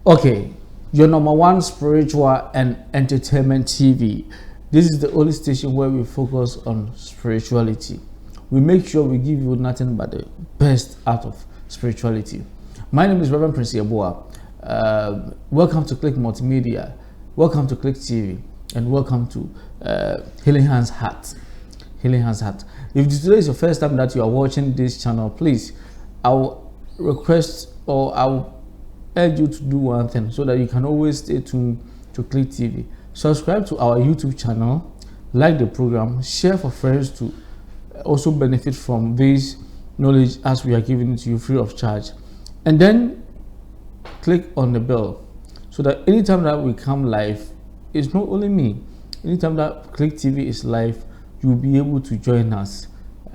Okay, your number one spiritual and entertainment TV. This is the only station where we focus on spirituality. We make sure we give you nothing but the best out of spirituality. My name is Reverend Prince Yeboah. Welcome to Click Multimedia, welcome to Click TV, and welcome to Healing Hands Heart. Healing Hands Heart. If today is your first time that you are watching this channel, please, I will request or I will urge you to do one thing so that you can always stay tuned to Click TV. Subscribe to our YouTube channel, like the program, share for friends to also benefit from this knowledge as we are giving it to you free of charge, and then click on the bell so that anytime that we come live, it's not only me, anytime that Click TV is live, you'll be able to join us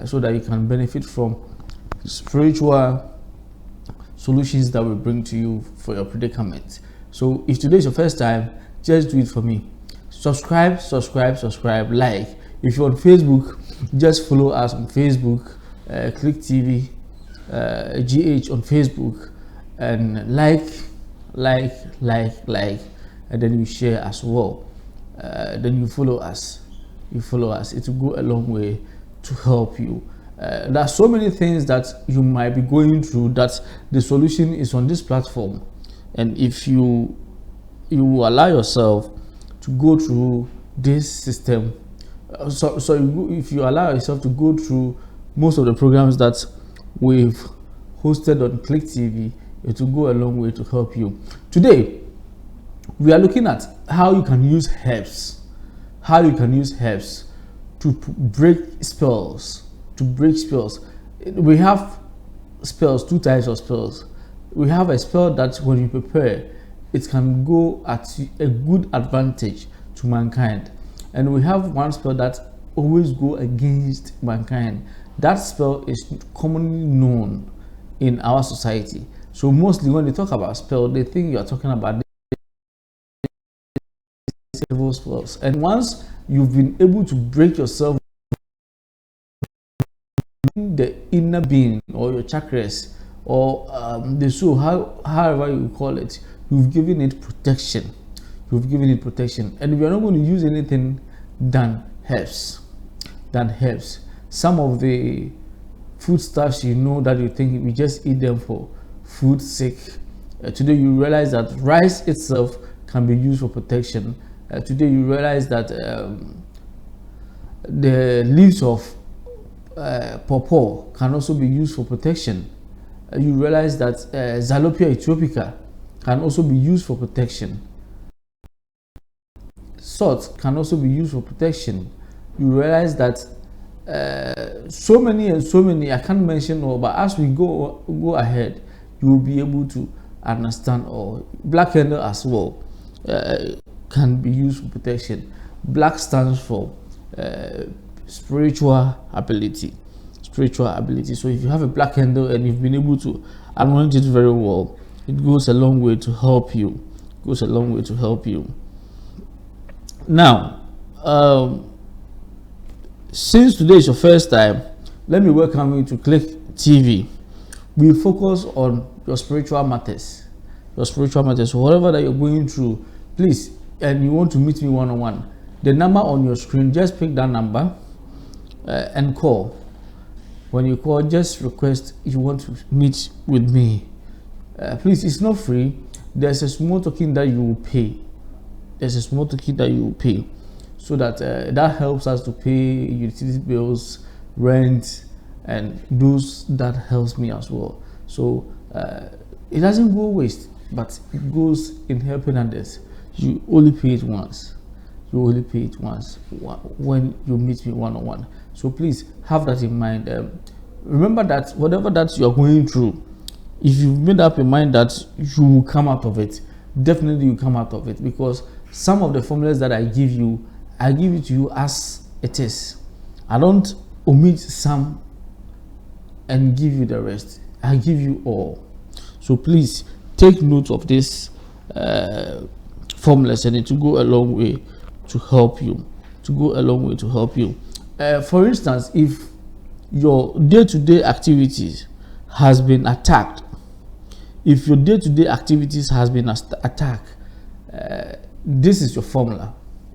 so that you can benefit from spiritual solutions that we bring to you for your predicament. So if today is your first time, just do it for me. Subscribe, like. If you're on Facebook, just follow us on Facebook, Click TV GH on Facebook, and like, and then you share as well. Then you follow us. It will go a long way to help you. There are so many things that you might be going through that the solution is on this platform, and if you allow yourself to go through this system, if you allow yourself to go through most of the programs that we've hosted on Click TV, it will go a long way to help you. Today we are looking at how you can use herbs, to break spells. We have spells, two types of spells. We have a spell that when you prepare, it can go at a good advantage to mankind, and we have one spell that always go against mankind. That spell is commonly known in our society. So mostly when they talk about spell, they think you are talking about evil spells, and once you've been able to break yourself the inner being or your chakras or the soul, however you call it, you've given it protection. And we are not going to use anything than herbs. Some of the foodstuffs, you know, that you think we just eat them for food's sake, today you realize that rice itself can be used for protection. Today you realize that the leaves of pawpaw can also be used for protection. You realize that Xylopia ethiopica can also be used for protection. Salt can also be used for protection. You realize that so many, I can't mention all, but as we go ahead, you will be able to understand all. Black candle as well can be used for protection. Black stands for spiritual ability. So if you have a black candle and you've been able to anoint it very well, it goes a long way to help you. Now, since today is your first time, let me welcome you to Click TV. We focus on your spiritual matters. Whatever that you're going through, please, and you want to meet me one-on-one, the number on your screen, just pick that number and call. When you call, just request if you want to meet with me. Please, it's not free. There's a small token that you will pay. So that that helps us to pay utility bills, rent, and those that helps me as well. So it doesn't go waste, but it goes in helping others. You only pay it once. When you meet me one-on-one. So please have that in mind. Remember that whatever that you are going through, if you've made up your mind that you will come out of it, definitely you come out of it, because some of the formulas that I give it to you as it is. I don't omit some and give you the rest. I give you all. So please take note of this formulas, and it will go a long way to help you. For instance, if your day-to-day activities has been attacked, If your day-to-day activities has been attacked, this is your formula.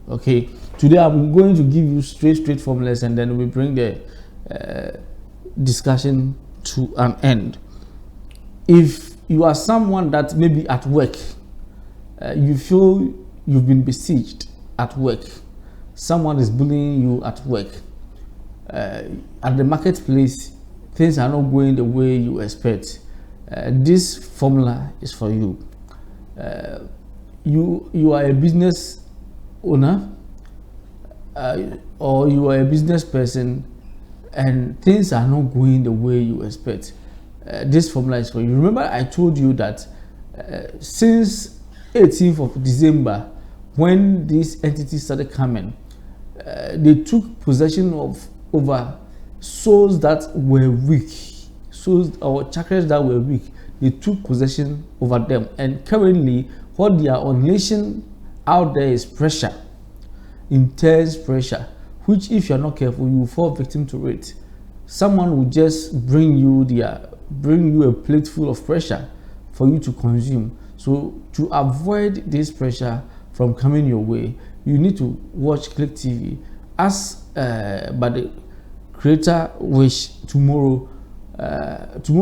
Okay, today I'm going to give you straight formulas, and then we bring the discussion to an end. If you are someone that maybe at work, you feel you've been besieged at work, someone is bullying you at work, at the marketplace, things are not going the way you expect, this formula is for you. You are a business owner, or you are a business person, and things are not going the way you expect. This formula is for you. Remember, I told you that since 18th of December, when these entities started coming, they took possession of over souls that were weak, souls or chakras that were weak. They took possession over them, and currently what they are unleashing out there is pressure, intense pressure, which if you're not careful, you will fall victim to it. Someone will just bring you a plate full of pressure for you to consume. So to avoid this pressure from coming your way, you need to watch Click TV. As by the creator wish, tomorrow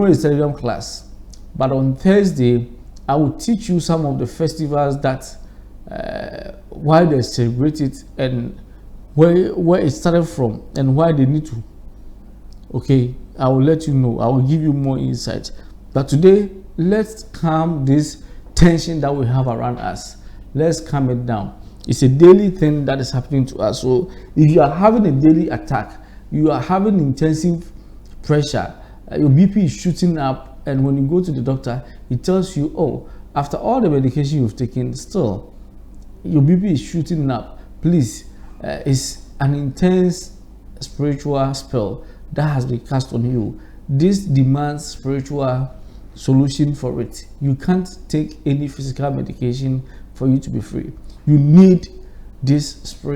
is Telegram class, but on Thursday I will teach you some of the festivals that why they celebrate it, and where it started from, and why they need to. Okay, I will let you know. I will give you more insight. But today, let's calm this tension that we have around us. Let's calm it down. It's a daily thing that is happening to us. So if you are having a daily attack, you are having intensive pressure, your BP is shooting up, and when you go to the doctor, he tells you, oh, after all the medication you've taken, still your BP is shooting up, please, it's an intense spiritual spell that has been cast on you. This demands spiritual solution for it. You can't take any physical medication for you to be free. You need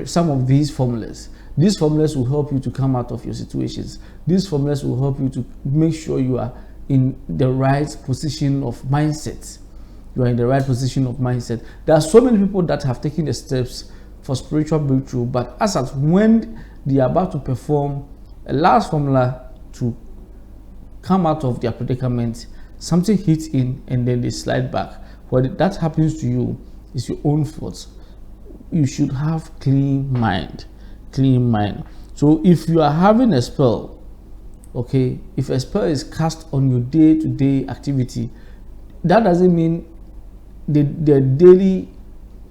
some of these formulas. These formulas will help you to come out of your situations. These formulas will help you to make sure you are in the right position of mindset. You are in the right position of mindset. There are so many people that have taken the steps for spiritual breakthrough, but as at when they are about to perform a last formula to come out of their predicament, something hits in and then they slide back. When that happens to you, it's your own fault. You should have clean mind. So if you are having a spell, okay, if a spell is cast on your day-to-day activity, that doesn't mean the daily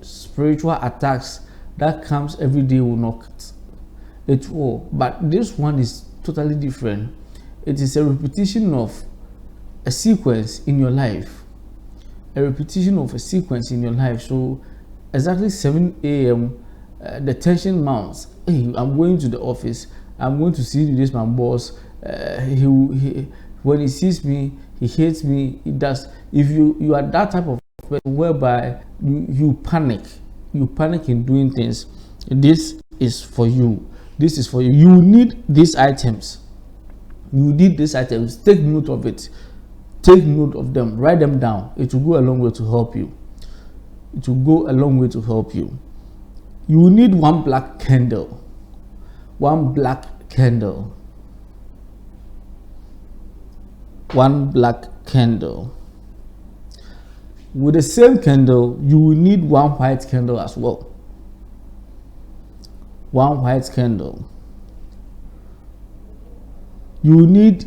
spiritual attacks that comes every day will not. It will, but this one is totally different. It is a repetition of a sequence in your life. So exactly 7 a.m. The tension mounts. Hey, I'm going to the office. I'm going to see this my boss. When he sees me, he hates me. He does. If you are that type of person whereby you panic in doing things, this is for you. You need these items. Take note of it. Take note of them. Write them down. It will go a long way to help you. You will need one black candle. One black candle. With the same candle, you will need one white candle as well. One white candle. You will need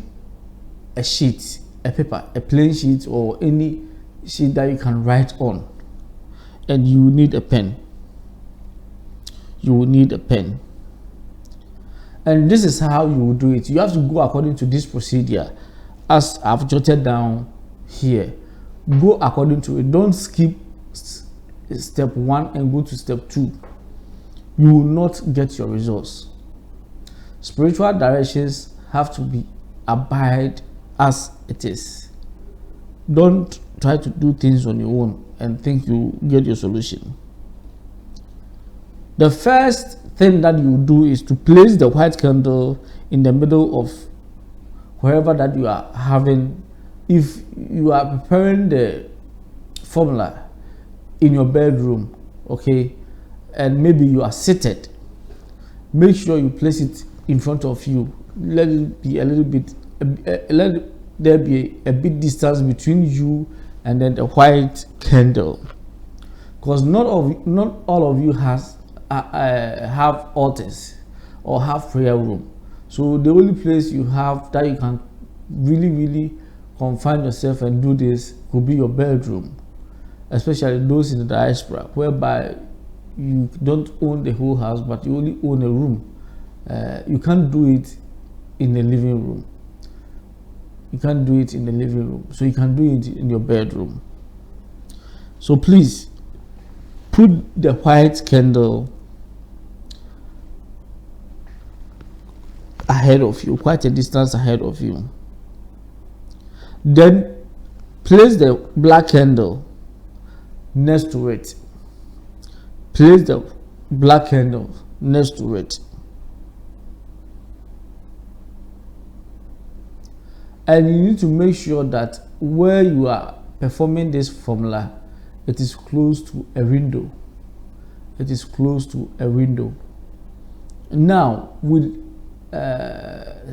a sheet, a paper, a plain sheet, or any sheet that you can write on. And you will need a pen. And this is how you will do it. You have to go according to this procedure as I've jotted down here. Go according to it. Don't skip step 1 and go to step 2. You will not get your results. Spiritual directions have to be abide as it is. Don't try to do things on your own and think you get your solution. The first thing that you do is to place the white candle in the middle of wherever that you are having If you are preparing the formula in your bedroom, okay, and maybe you are seated, make sure you place it in front of you. Let it be a little bit, let there be a bit distance between you and then the white candle, because not all of you have altars or have prayer room. So the only place you have that you can really confine yourself and do this could be your bedroom, especially those in the diaspora, whereby you don't own the whole house but you only own a room. You can't do it in the living room. You can't do it in the living room, so you can do it in your bedroom. So please put the white candle ahead of you, quite a distance ahead of you. Then place the black candle next to it. Place the black candle next to it. And you need to make sure that where you are performing this formula, it is close to a window. It is close to a window. Now, with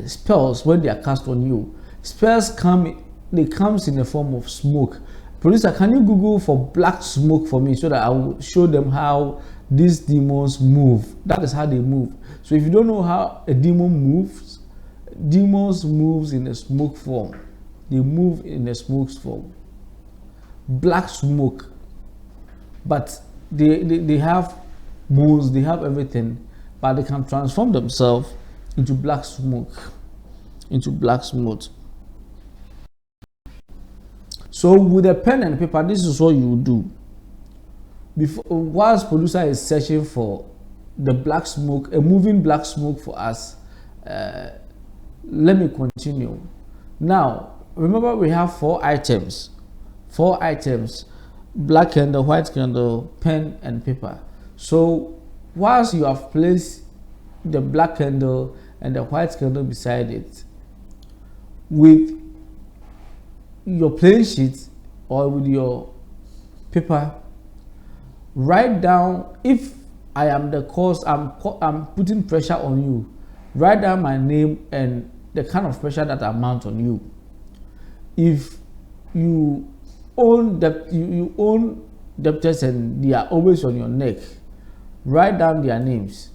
spells, when they are cast on you, spells comes in the form of smoke. Producer, can you Google for black smoke for me so that I will show them how these demons move? That is how they move. So if you don't know how a demon moves, demons moves in a smoke form. They move in a smoke form. Black smoke. But they have bones, they have everything, but they can transform themselves into black smoke. Into black smoke. So with a pen and paper, this is what you do. Whilst producer is searching for the black smoke, a moving black smoke for us, let me continue. Now, remember we have 4 items. 4 items: black candle, white candle, pen and paper. So whilst you have placed the black candle and the white candle beside it, with your plain sheet or with your paper, write down, if I am the cause, I'm putting pressure on you, write down my name and the kind of pressure that I mount on you. If you own you own debtors and they are always on your neck, write down their names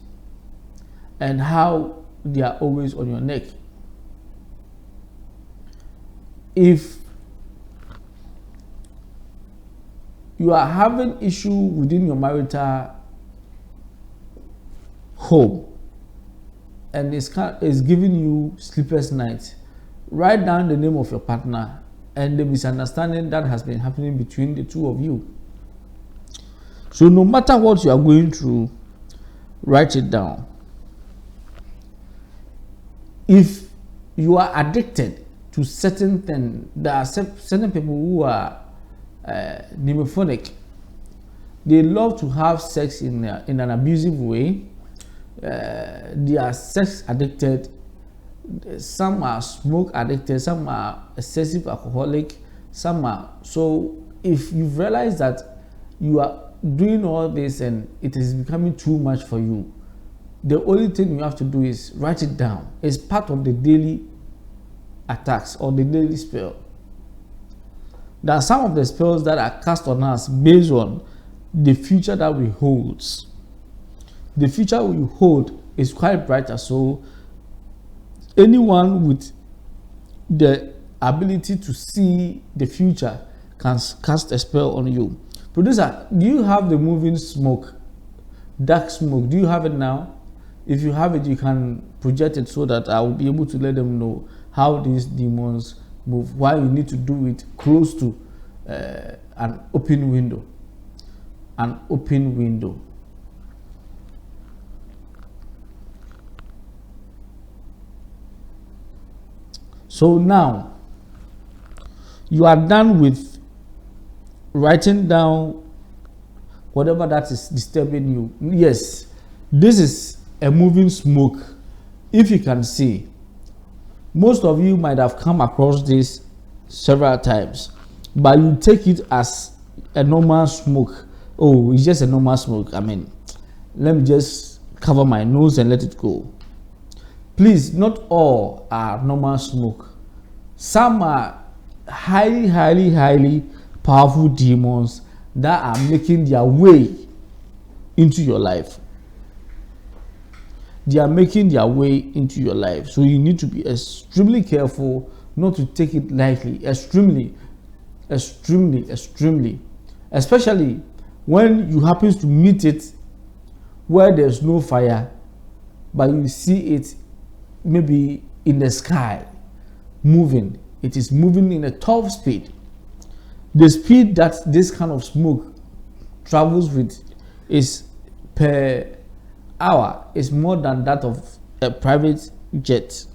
and how they are always on your neck. If you are having issue within your marital home and it's giving you sleepless nights, write down the name of your partner and the misunderstanding that has been happening between the two of you. So no matter what you are going through, write it down. If you are addicted to certain things, there are certain people who are nemophonic. They love to have sex in an abusive way. They are sex addicted. Some are smoke addicted. Some are excessive alcoholic. Some are. So if you've realized that you are doing all this and it is becoming too much for you, the only thing you have to do is write it down. It's part of the daily attacks or the daily spell. There are some of the spells that are cast on us based on the future that we hold. The future we hold is quite brighter, so anyone with the ability to see the future can cast a spell on you. Producer, do you have the moving smoke, dark smoke? Do you have it now? If you have it, you can project it so that I will be able to let them know how these demons move, why you need to do it close to an open window. An open window. So now you are done with writing down whatever that is disturbing you. Yes, this is a moving smoke. If you can see, most of you might have come across this several times, but you take it as a normal smoke. Oh, it's just a normal smoke. I mean, let me just cover my nose and let it go. Please, not all are normal smoke. Some are highly powerful demons that are making their way into your life. They are making their way into your life. So you need to be extremely careful not to take it lightly. Extremely. Especially when you happen to meet it where there's no fire, but you see it maybe in the sky moving. It is moving in a top speed. The speed that this kind of smoke travels with is per hour is more than that of a private jet.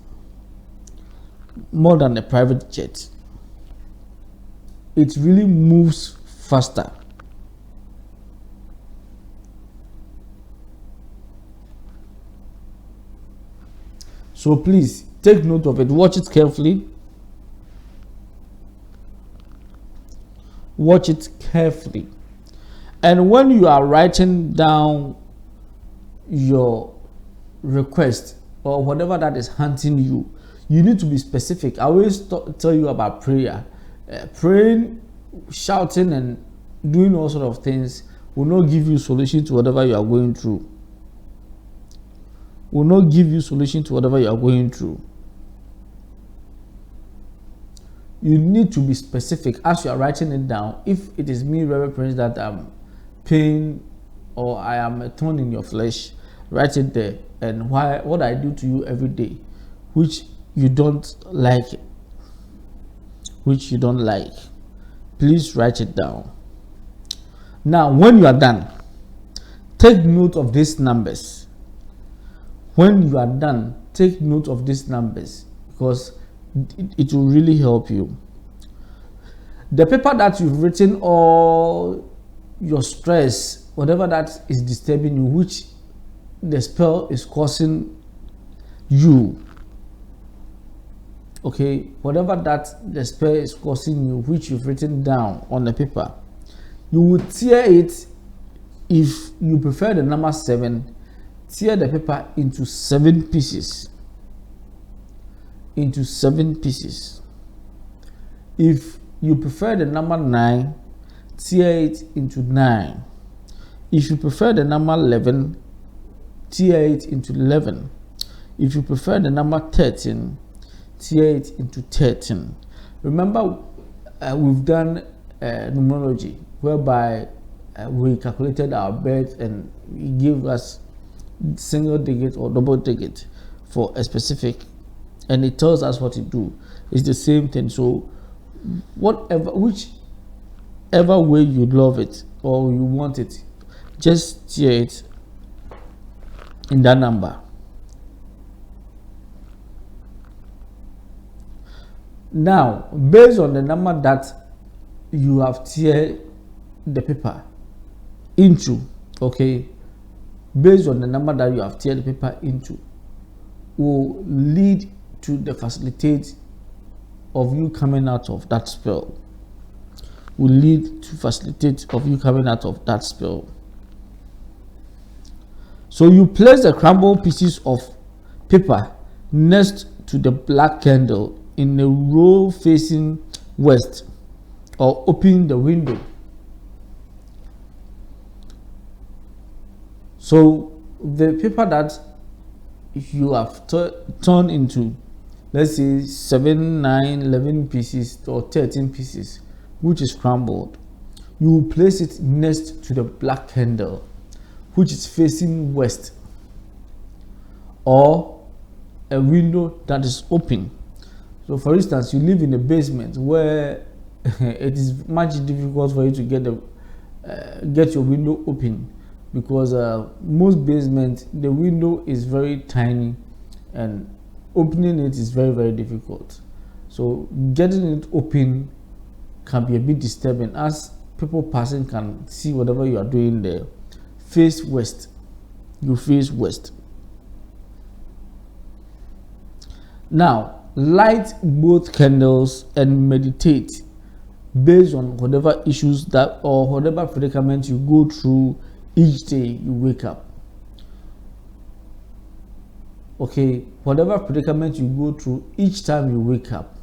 More than a private jet. It really moves faster. So please take note of it. Watch it carefully. Watch it carefully. And when you are writing down your request or whatever that is hunting you, you need to be specific. I always tell you about prayer. Praying, shouting, and doing all sort of things will not give you solution to whatever you are going through. Will not give you solution to whatever you are going through. You need to be specific as you are writing it down. If it is me, Reverend Prince, that I'm pain or I am a thorn in your flesh, write it there. And what I do to you every day, which you don't like, please write it down. Now, when you are done, take note of these numbers. When you are done, take note of these numbers because it will really help you. The paper that you've written all your stress, whatever that is disturbing you, which the spell is causing you, okay, whatever that the spell is causing you, which you've written down on the paper, you will tear it. If you prefer the number 7, tear the paper into 7 pieces. Into 7 pieces. If you prefer the number 9, tear it into 9. If you prefer the number 11, tear it into 11. If you prefer the number 13, tear it into 13. Remember, we've done numerology whereby we calculated our birth and it gave us single digit or double digit for a specific, and it tells us what to do. It's the same thing. So whichever way you love it or you want it, just tear it in that number. Now, based on the number that you have teared the paper into, okay, based on the number that you have teared the paper into, will lead to the facilitate of you coming out of that spell. Will lead to facilitate of you coming out of that spell. So you place the crumbled pieces of paper next to the black candle in a row facing west, or open the window. So the paper that you have turned into, let's say 7, 9, 11 pieces or 13 pieces, which is crumbled, you will place it next to the black candle, which is facing west, or a window that is open. So for instance, you live in a basement where it is much difficult for you to get your window open, because most basements, the window is very tiny and opening it is very, very difficult. So getting it open can be a bit disturbing, as people passing can see whatever you are doing there. Face west. You face west. Now light both candles and meditate based on whatever issues that or whatever predicament you go through each day you wake up. Okay, whatever predicament you go through each time you wake up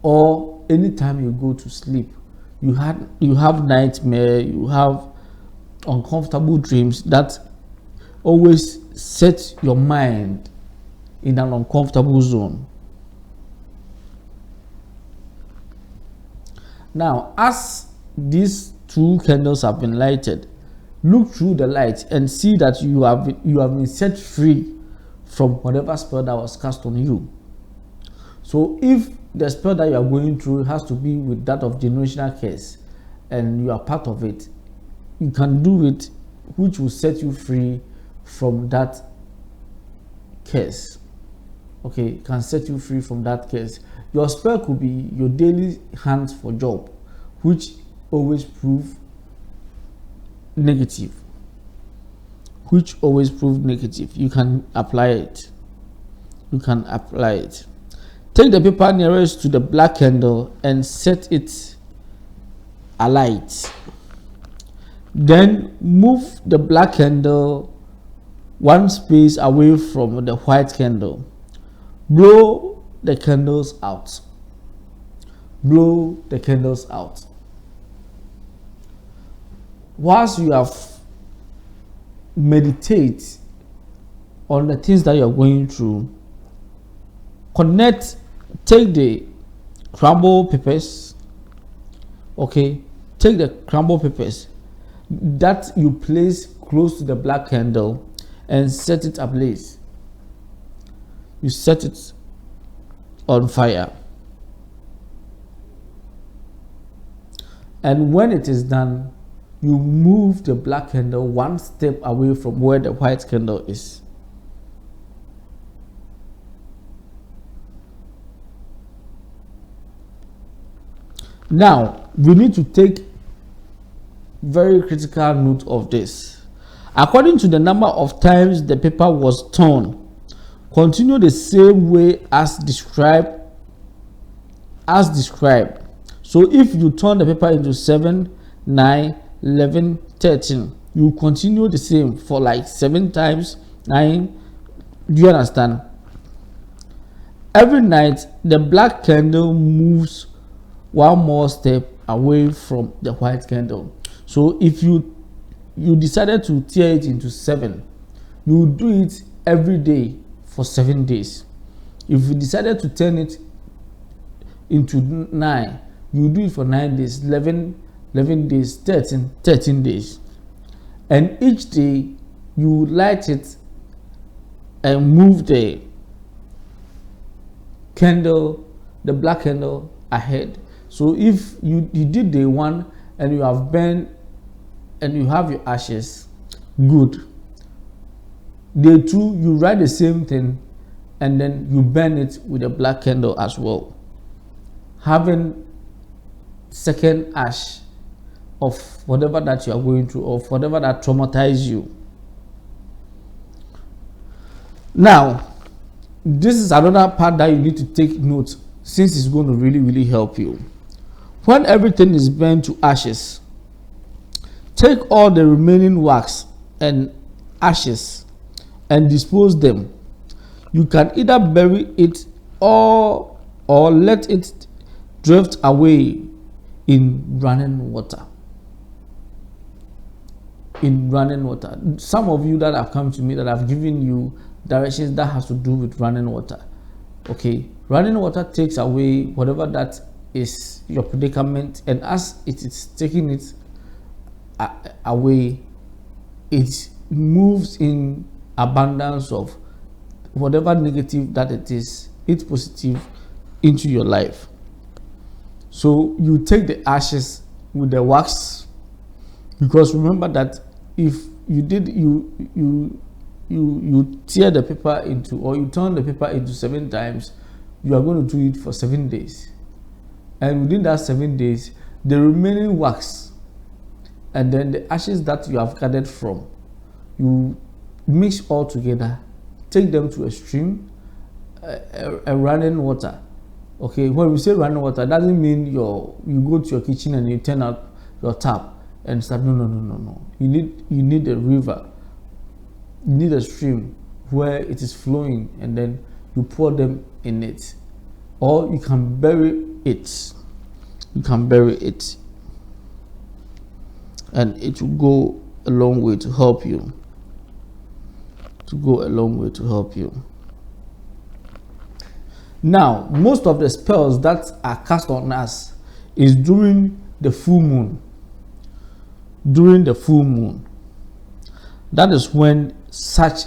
or anytime you go to sleep, you have nightmare, you have uncomfortable dreams that always set your mind in an uncomfortable zone. Now, as these two candles have been lighted, look through the light and see that you have been set free from whatever spell that was cast on you. So if the spell that you are going through has to be with that of generational curse and you are part of it, you can do it, which will set you free from that curse. Okay, can set you free from that curse. Your spell could be your daily hands for job, which always prove negative. You can apply it. Take the paper nearest to the black candle and set it alight. Then move the black candle one space away from the white candle. Blow the candles out. Whilst you have meditate on the things that you are going through, take the crumble papers. Okay, take the crumble papers that you place close to the black candle and set it ablaze. You set it on fire, and when it is done, you move the black candle one step away from where the white candle is. Now, we need to take very critical note of this. According to the number of times the paper was torn, continue the same way as described. So if you turn the paper into 7, 9, 11, 13, you continue the same for like 7 times 9. Do you understand? Every night the black candle moves one more step away from the white candle. So if you decided to tear it into 7, you do it every day for 7 days. If you decided to turn it into 9, you do it for 9 days, 11 days, 13 days. And each day you light it and move the candle, the black candle ahead. So if you did day 1 and you have burned and you have your ashes, good. Day 2, you write the same thing and then you burn it with a black candle as well, having second ash of whatever that you are going through or whatever that traumatized you. Now, this is another part that you need to take note, since it's going to really help you. When everything is burned to ashes, take all the remaining wax and ashes and dispose them. You can either bury it or let it drift away in running water. Some of you that have come to me that have given you directions that has to do with running water. Okay, running water takes away whatever that is your predicament, and as it is taking it away, it moves in abundance of whatever negative that it is, it's positive into your life. So you take the ashes with the wax, because remember that if you did you tear the paper into, or you turn the paper into 7 times, you are going to do it for 7 days, and within that 7 days the remaining wax and then the ashes that you have gathered from, you mix all together, take them to a stream, a running water. Okay, when we say running water, doesn't mean you go to your kitchen and you turn out your tap and start. No. You need a river. You need a stream where it is flowing, and then you pour them in it, or you can bury it. You can bury it, and it will go a long way to help you. To go a long way to help you. Now, most of the spells that are cast on us is during the full moon. During the full moon, that is when such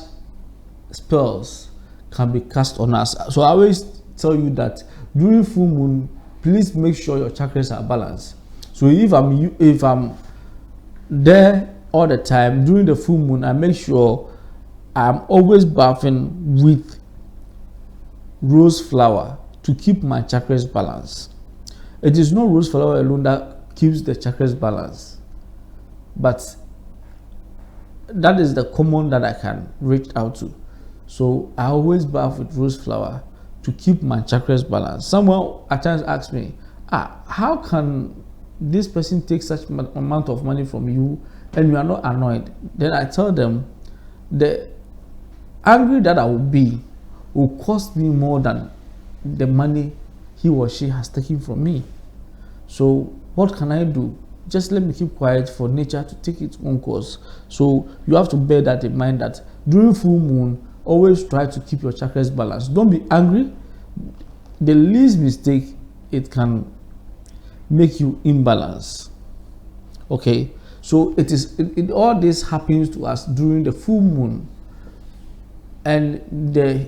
spells can be cast on us. So I always tell you that during full moon, please make sure your chakras are balanced. So if I'm there all the time during the full moon, I make sure I'm always bathing with rose flower to keep my chakras balanced. It is not rose flower alone that keeps the chakras balanced, but that is the common that I can reach out to. So I always bath with rose flower to keep my chakras balanced. Someone at times asks me, how can this person take such amount of money from you and you are not annoyed? Then I tell them, the angry that I will be will cost me more than the money he or she has taken from me. So what can I do? Just let me keep quiet for nature to take its own course. So you have to bear that in mind, that during full moon, always try to keep your chakras balanced. Don't be angry. The least mistake, it can make you imbalance. Okay, so all this happens to us during the full moon, and the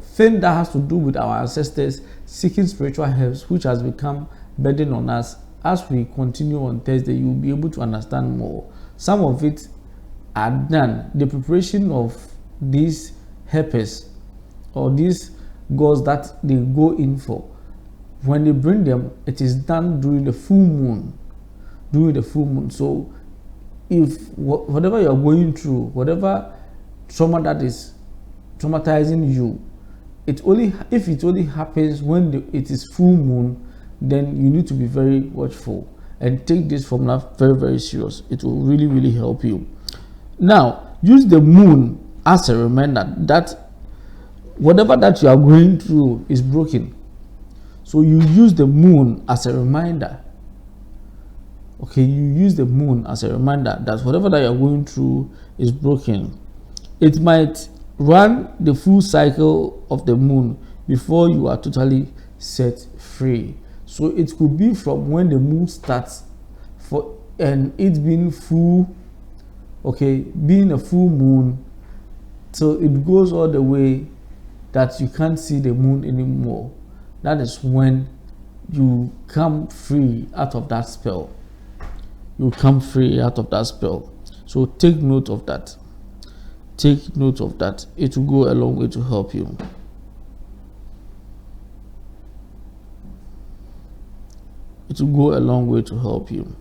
thing that has to do with our ancestors seeking spiritual helps, which has become burden on us. As we continue on Thursday, you'll be able to understand more. Some of it are done. The preparation of these helpers or these gods that they go in for, when they bring them, it is done during the full moon. During the full moon. So if whatever you're going through, whatever trauma that is traumatizing you, if it only happens when it is full moon, then you need to be very watchful and take this formula very, very serious. It will really, really help you. Now, use the moon as a reminder that whatever that you are going through is broken. So you use the moon as a reminder. Okay, you use the moon as a reminder that whatever that you are going through is broken. It might run the full cycle of the moon before you are totally set free. So it could be from when the moon starts and it being full, okay, being a full moon, till it goes all the way that you can't see the moon anymore. That is when you come free out of that spell. You come free out of that spell. So take note of that. Take note of that. It will go a long way to help you. It will go a long way to help you.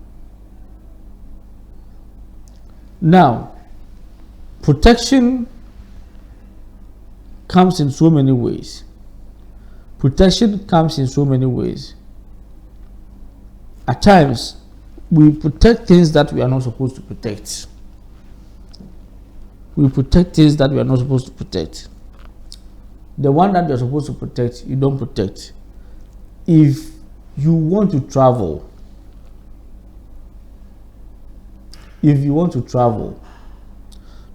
Now, protection comes in so many ways. Protection comes in so many ways. At times, we protect things that we are not supposed to protect. We protect things that we are not supposed to protect. The one that you're supposed to protect, you don't protect. If you want to travel,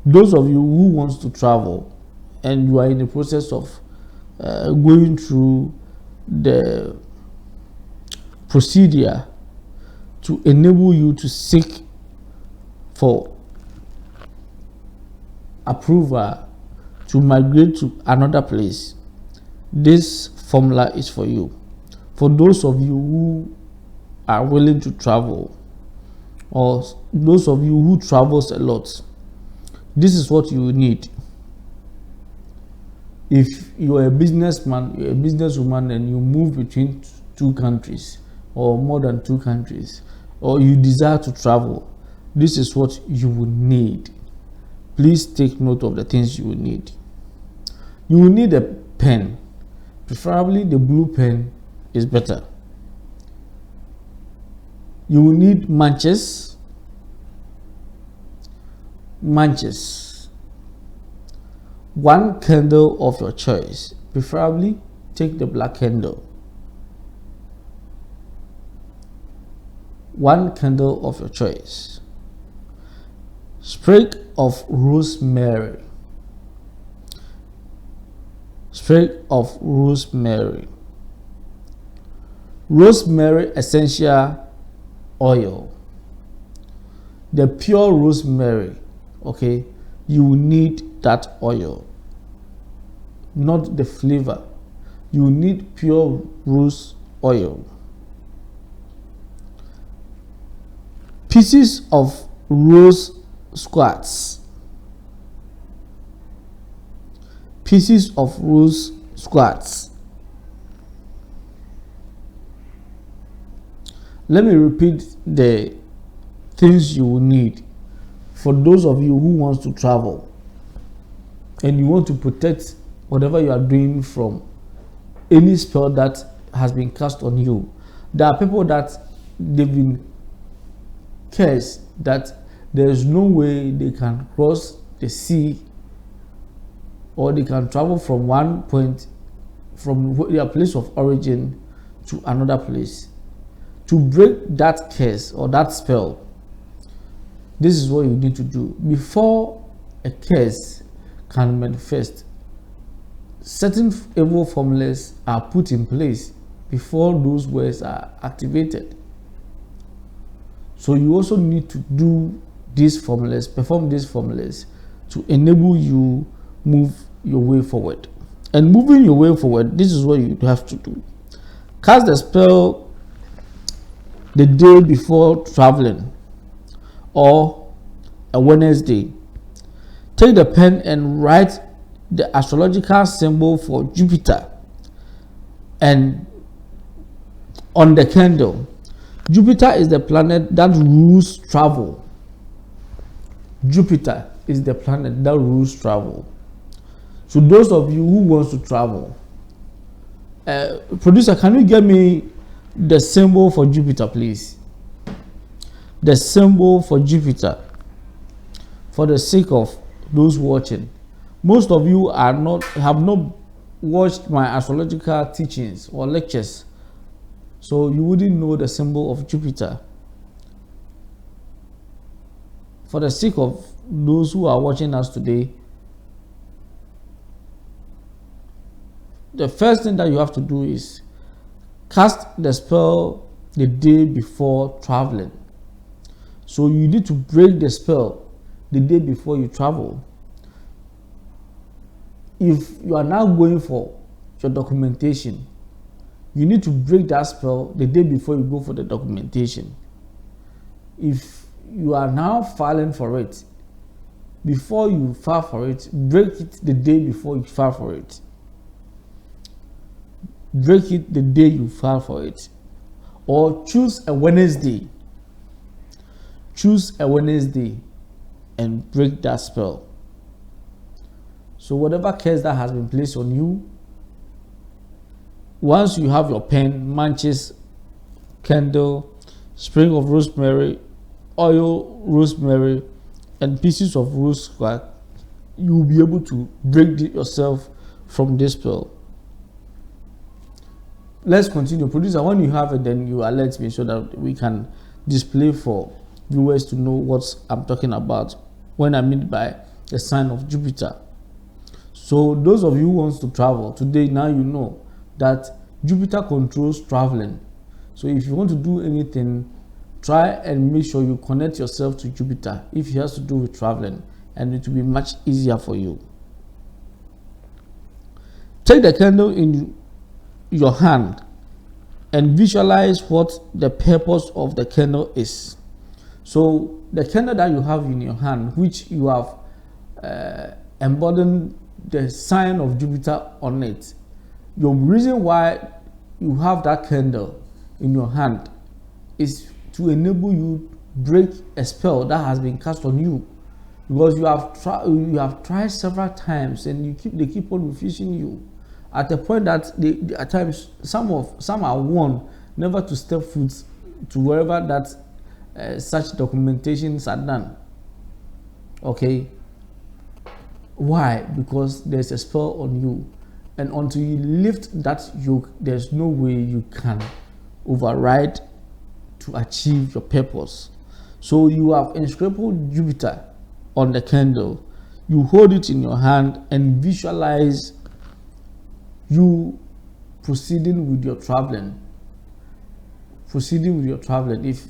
those of you who wants to travel and you are in the process of going through the procedure to enable you to seek for approval to migrate to another place, this formula is for you. For those of you who are willing to travel, or those of you who travels a lot, this is what you need. If you are a businessman, you're a businesswoman, and you move between two countries or more than two countries, or you desire to travel, this is what you will need. Please take note of the things you will need. You will need a pen, preferably the blue pen is better. You will need matches, one candle of your choice, preferably take the black candle, one candle of your choice, sprig of rosemary, rosemary essential oil, the pure rosemary. Okay, you will need that oil, not the flavor. You need pure rose oil. Pieces of rose quartz, Let me repeat the things you will need for those of you who wants to travel and you want to protect whatever you are doing from any spell that has been cast on you. There are people that they've been cursed that there is no way they can cross the sea or they can travel from one point, from their place of origin to another place. To break that curse or that spell, this is what you need to do. Before a curse can manifest, certain evil formulas are put in place before those words are activated. So you also need to do these formulas, perform these formulas to enable you move your way forward. And moving your way forward, this is what you have to do. Cast the spell the day before traveling or a Wednesday. Take the pen and write the astrological symbol for Jupiter and on the candle. Jupiter is the planet that rules travel. Jupiter is the planet that rules travel. So those of you who wants to travel, producer, can you get me the symbol for Jupiter, please? The symbol for Jupiter, for the sake of those watching. Most of you have not watched my astrological teachings or lectures, so you wouldn't know the symbol of Jupiter. For the sake of those who are watching us today, the first thing that you have to do is cast the spell the day before traveling. So you need to break the spell the day before you travel. If you are now going for your documentation, you need to break that spell the day before you go for the documentation. If you are now filing for it, before you file for it, break it the day before you file for it. Break it the day you file for it. Or choose a Wednesday. Choose a Wednesday and break that spell. So whatever curse that has been placed on you, once you have your pen, matches, candle, sprig of rosemary, oil, rosemary, and pieces of rose quartz, you will be able to break yourself from this spell. Let's continue. Producer, when you have it, then you alert me so that we can display for viewers to know what I'm talking about when I mean by the sign of Jupiter. So those of you who wants to travel today, now you know that Jupiter controls traveling. So if you want to do anything, try and make sure you connect yourself to Jupiter if it has to do with traveling, and it will be much easier for you. Take the candle in your hand and visualize what the purpose of the candle is. So the candle that you have in your hand, which you have embodied the sign of Jupiter on it, your reason why you have that candle in your hand is to enable you break a spell that has been cast on you. because you have tried several times and they keep on refusing you, at the point that at times some are warned never to step foot to wherever that such documentations are done. Okay, why? Because there's a spell on you, and until you lift that yoke, there's no way you can override to achieve your purpose. So you have inscribed Jupiter on the candle. You hold it in your hand and visualize you proceeding with your traveling. If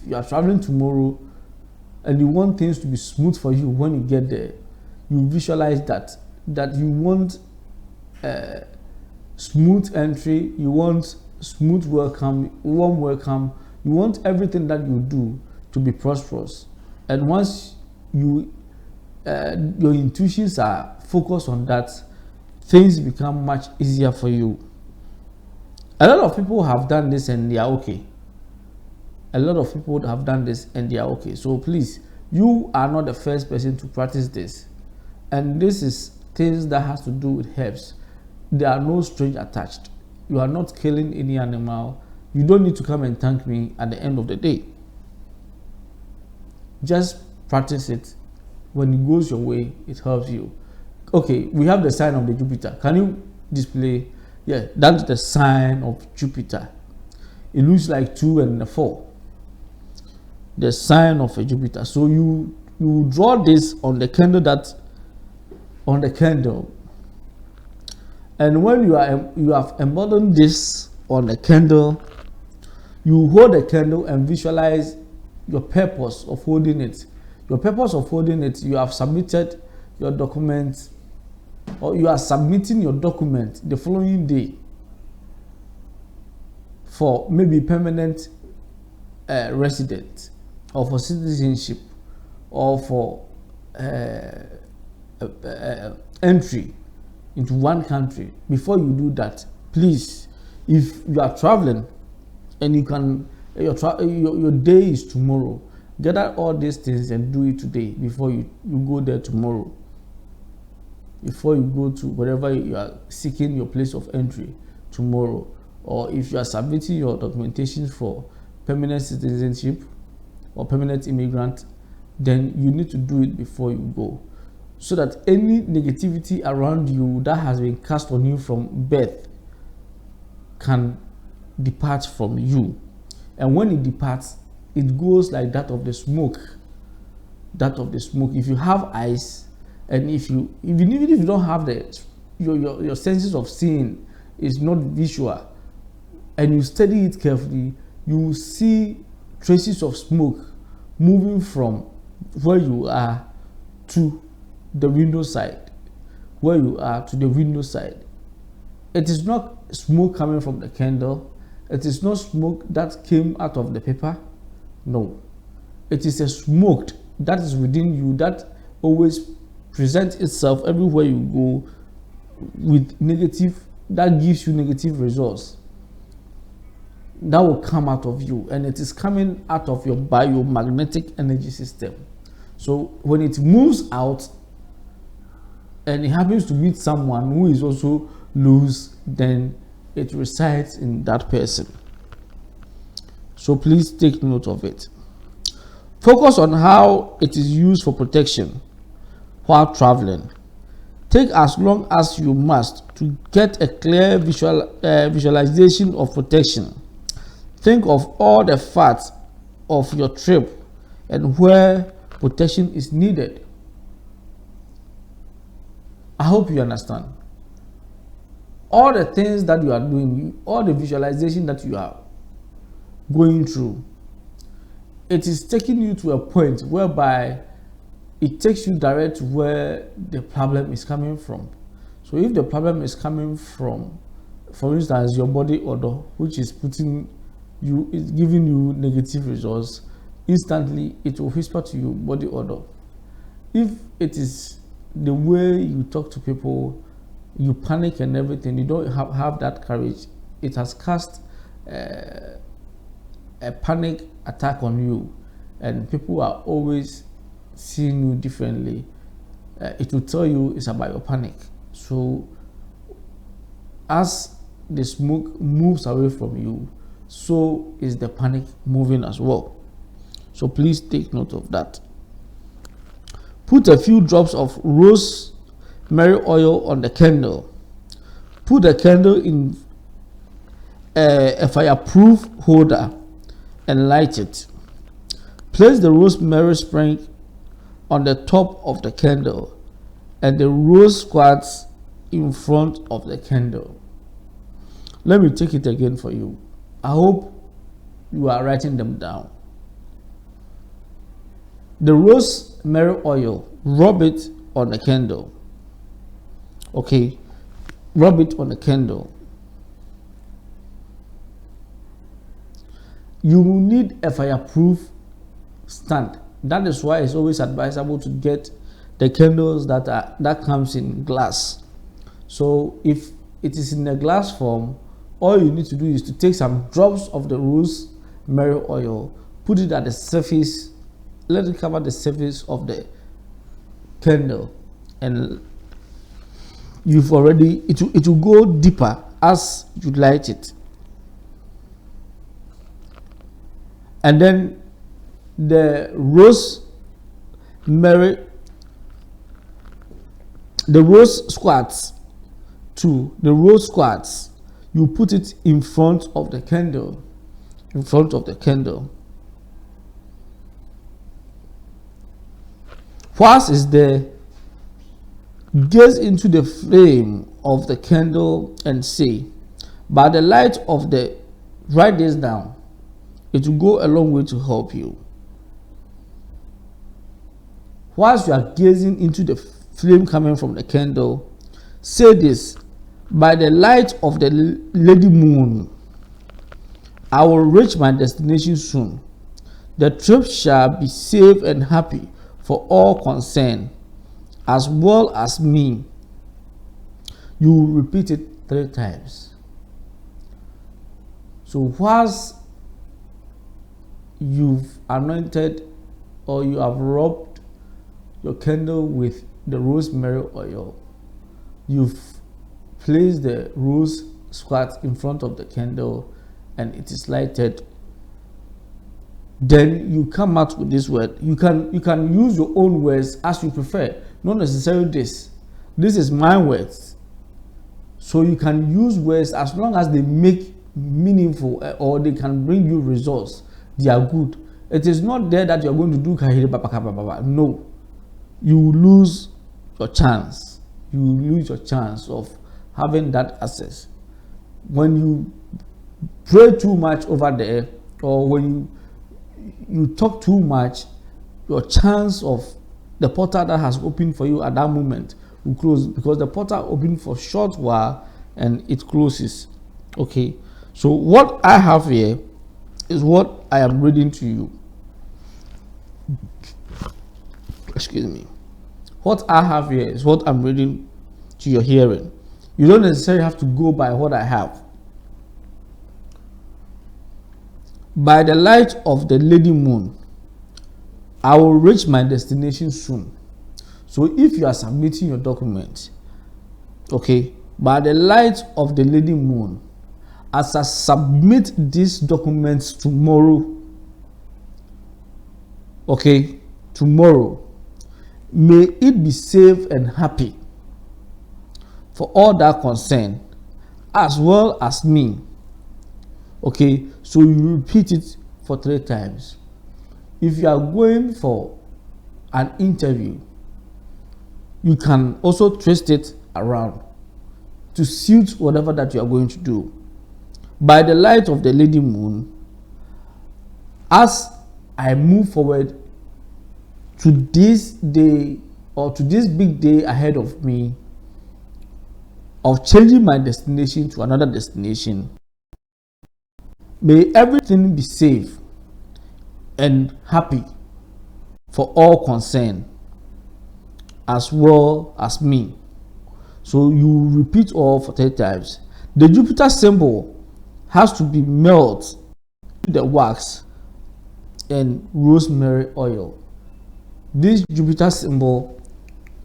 you are traveling tomorrow and you want things to be smooth for you when you get there, you visualize that you want smooth entry, you want smooth welcome, warm welcome, you want everything that you do to be prosperous. And once you your intuitions are focused on that, things become much easier for you. A lot of people have done this and they are okay. So please, you are not the first person to practice this, and this is things that has to do with herbs. There are no strings attached. You are not killing any animal. You don't need to come and thank me at the end of the day. Just practice it. When it goes your way, it helps you. Okay, we have the sign of the Jupiter. Can you display? Yeah, that's the sign of Jupiter. It looks like 2 and a 4. The sign of a Jupiter. So you draw this on the candle, and when you have embodied this on the candle, you hold the candle and visualize your purpose of holding it. You have submitted your document, or you are submitting your document the following day for maybe permanent resident, or for citizenship, or for entry into one country. Before you do that, please, if you are traveling and you can, your day is tomorrow, gather all these things and do it today before you go there tomorrow. Before you go to wherever you are seeking your place of entry tomorrow, or if you are submitting your documentation for permanent citizenship or permanent immigrant, then you need to do it before you go, so that any negativity around you that has been cast on you from birth can depart from you. And when it departs, it goes like that of the smoke. If you have eyes, and even if you don't have your senses of seeing is not visual, and you study it carefully, you will see traces of smoke moving from where you are to the window side. It is not smoke coming from the candle. It is not smoke that came out of the paper. No, it is a smoke that is within you, that always presents itself everywhere you go with negative, that gives you negative results. That will come out of you, and it is coming out of your biomagnetic energy system. So when it moves out and it happens to meet someone who is also loose, then it resides in that person. So please take note of it. Focus on how it is used for protection while traveling. Take as long as you must to get a clear visualization of protection. Think of all the facts of your trip and where protection is needed. I hope you understand. All the things that you are doing, all the visualization that you are going through, it is taking you to a point whereby it takes you direct to where the problem is coming from. So if the problem is coming from, for instance, your body odor, which is giving you negative results, instantly it will whisper to you body odor. If it is the way you talk to people, you panic and everything, you don't have that courage, it has cast a panic attack on you, and people are always seeing you differently. it will tell you it's about your panic. So as the smoke moves away from you, so is the panic moving as well. So please take note of that. Put a few drops of rosemary oil on the candle. Put the candle in a fireproof holder and light it. Place the rosemary sprig on the top of the candle and the rose quartz in front of the candle. Let me take it again for you. I hope you are writing them down. The rosemary oil, rub it on the candle. Okay, rub it on the candle. You will need a fireproof stand. That is why it's always advisable to get the candles that comes in glass. So if it is in a glass form, all you need to do is to take some drops of the rosemary oil, put it at the surface, let it cover the surface of the candle, and you've already, it will go deeper as you light it. And then the rose quartz, you put it in front of the candle, Whilst is there, gaze into the flame of the candle and say, by the light of the, write this down. It will go a long way to help you. Whilst you are gazing into the flame coming from the candle, say this: by the light of the Lady Moon, I will reach my destination soon. The trip shall be safe and happy for all concerned, as well as me. You will repeat it 3 times. So whilst you've anointed or you have rubbed your candle with the rosemary oil, you've placed the rose quartz in front of the candle and it is lighted, then you come out with this word. You can use your own words as you prefer, not necessarily this is my words. So you can use words as long as they make meaningful or they can bring you results. They are good. It is not there that you are going to do kahiri papa papa. No, you will lose your chance. You will lose your chance of having that access. When you pray too much over there, or when you talk too much, your chance of the portal that has opened for you at that moment will close, because the portal opened for a short while and it closes. Okay, so what I have here is what I am reading to you. Excuse me. What I have here is what I'm reading to your hearing. You don't necessarily have to go by what I have. By the light of the Lady Moon, I will reach my destination soon. So if you are submitting your document, okay, by the light of the Lady Moon, as I submit these documents tomorrow, okay, tomorrow, may it be safe and happy for all that concern, as well as me. Okay, so you repeat it for 3 times. If you are going for an interview, you can also twist it around to suit whatever that you are going to do. By the light of the Lady Moon, as I move forward to this day, or to this big day ahead of me, of changing my destination to another destination, may everything be safe and happy for all concerned, as well as me. So you repeat all for 3 times. The Jupiter symbol has to be melted in the wax and rosemary oil. This Jupiter symbol,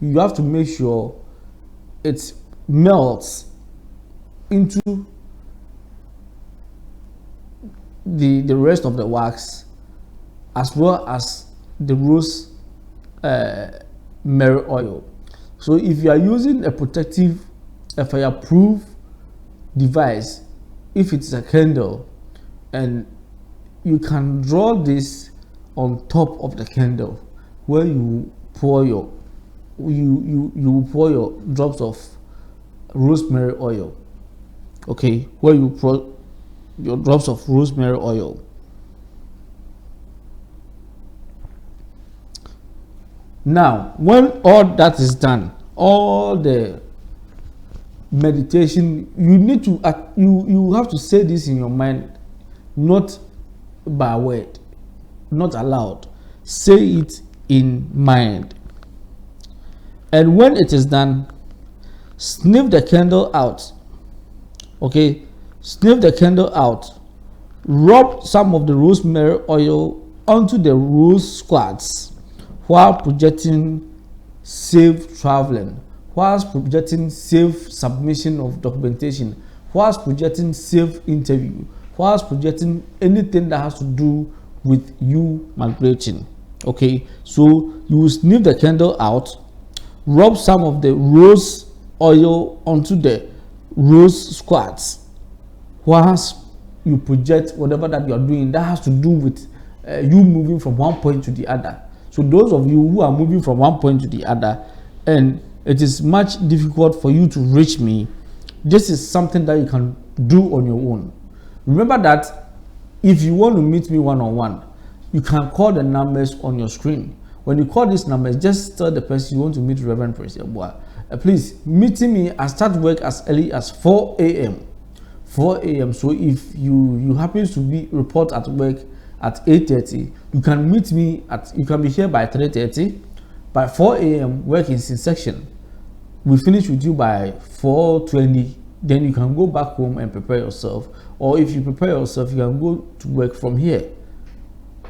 you have to make sure it melts into the rest of the wax, as well as the rosemary oil. So if you are using a protective, a fireproof device, if it's a candle, and you can draw this on top of the candle, where you pour your pour your drops of rosemary oil. Okay, where you pour your drops of rosemary oil. Now, when all that is done, all the meditation, you need to you have to say this in your mind, not by word, not aloud. Say it in mind. And when it is done, sniff the candle out. Okay, sniff the candle out. Rub some of the rosemary oil onto the rose squads while projecting safe traveling, whilst projecting safe submission of documentation, whilst projecting safe interview, whilst projecting anything that has to do with you migrating. Okay, so you will sniff the candle out, rub some of the rose oil onto the rose squads, whilst you project whatever that you are doing that has to do with you moving from one point to the other. So those of you who are moving from one point to the other, and it is much difficult for you to reach me, this is something that you can do on your own. Remember that if you want to meet me one-on-one, you can call the numbers on your screen. When you call these numbers, just tell the person you want to meet Reverend Prince Yeboah. Please, meeting me, I start work as early as 4 a.m. 4 a.m. So if you happen to be report at work at 8:30, you can meet me you can be here by 3:30. By 4 a.m. work is in section. We finish with you by 4:20. Then you can go back home and prepare yourself. Or if you prepare yourself, you can go to work from here.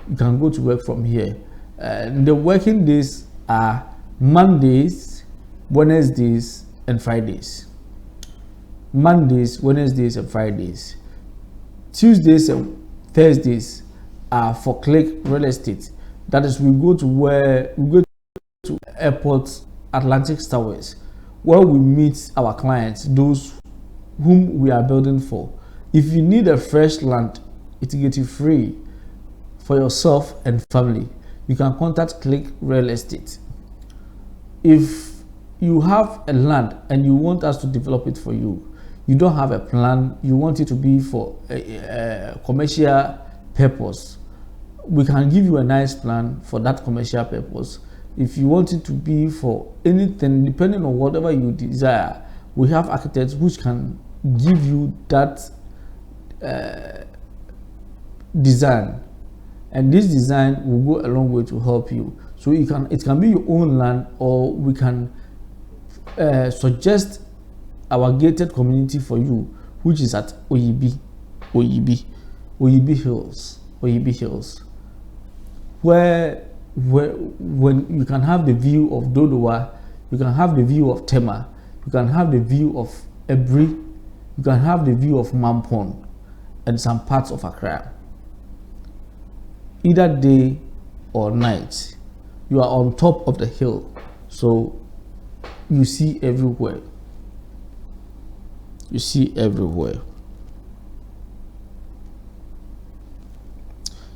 You can go to work from here. The working days are Mondays, Wednesdays, and Fridays. Mondays, Wednesdays, and Fridays. Tuesdays and Thursdays are for Click Real Estate. That is, we go to Airport Atlantic Towers, where we meet our clients, those whom we are building for. If you need a fresh land, it gets you free for yourself and family, you can contact Click Real Estate. If you have a land and you want us to develop it for you, you don't have a plan, you want it to be for a commercial purpose, we can give you a nice plan for that commercial purpose. If you want it to be for anything, depending on whatever you desire, we have architects which can give you that design, and this design will go a long way to help you. So it can be your own land, or we can suggest our gated community for you, which is at Oyibi Hills, where when you can have the view of Dodowa, you can have the view of Tema, you can have the view of Ebri, you can have the view of Mampon and some parts of Accra. Either day or night, you are on top of the hill, so you see everywhere. You see everywhere.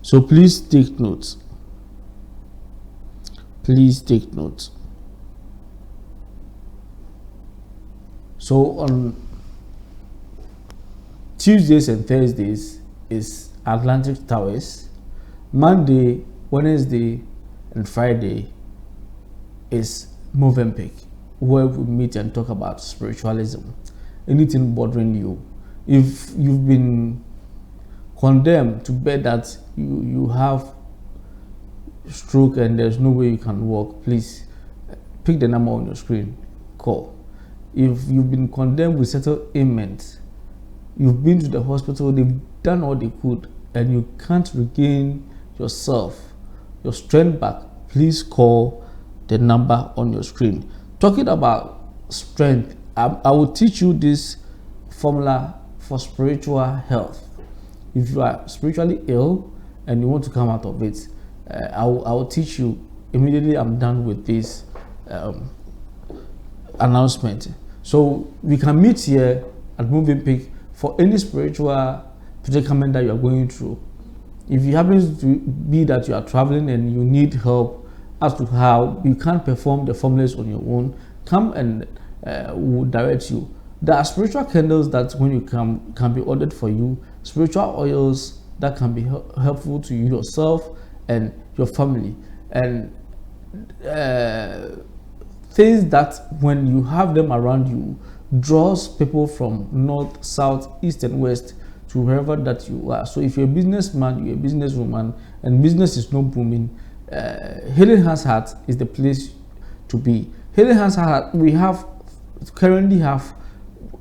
So please take notes. Please take notes. So on Tuesdays and Thursdays is Atlantic Towers. Monday, Wednesday, and Friday is Movenpick, where we meet and talk about spiritualism, anything bothering you. If you've been condemned to bed that you have stroke and there's no way you can walk, please pick the number on your screen, call. If you've been condemned with certain ailments, you've been to the hospital, they've done all they could, and you can't regain yourself, your strength back, please call the number on your screen. Talking about strength, I will teach you this formula for spiritual health. If you are spiritually ill and you want to come out of it, I will teach you immediately I'm done with this announcement. So we can meet here at Moving Peak for any spiritual predicament that you are going through. If it happens to be that you are traveling and you need help as to how you can't perform the formulas on your own, come and we'll direct you. There are spiritual candles that when you come can be ordered for you, spiritual oils that can be helpful to you yourself and your family, and things that when you have them around you draws people from north, south, east and west to wherever that you are. So if you're a businessman, you're a businesswoman and business is not booming, Healing Hands Heart is the place to be. Healing Hands Heart, we currently have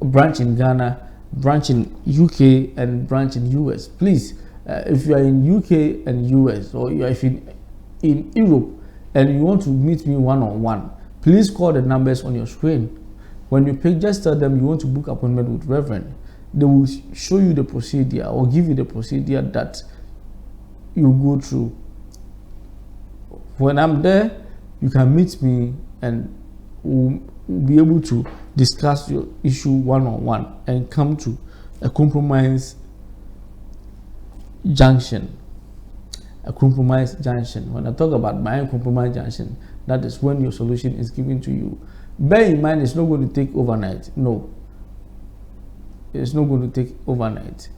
a branch in Ghana, branch in UK and branch in US. Please, if you are in UK and US, or if in Europe and you want to meet me one-on-one, please call the numbers on your screen. When you pick, just tell them you want to book appointment with Reverend. They will show you the procedure or give you the procedure that you go through. When I'm there, you can meet me and we'll be able to discuss your issue one-on-one and come to a compromise junction. A compromise junction. When I talk about my compromise junction, that is when your solution is given to you. Bear in mind, it's not going to take overnight. No, it's not going to take overnight.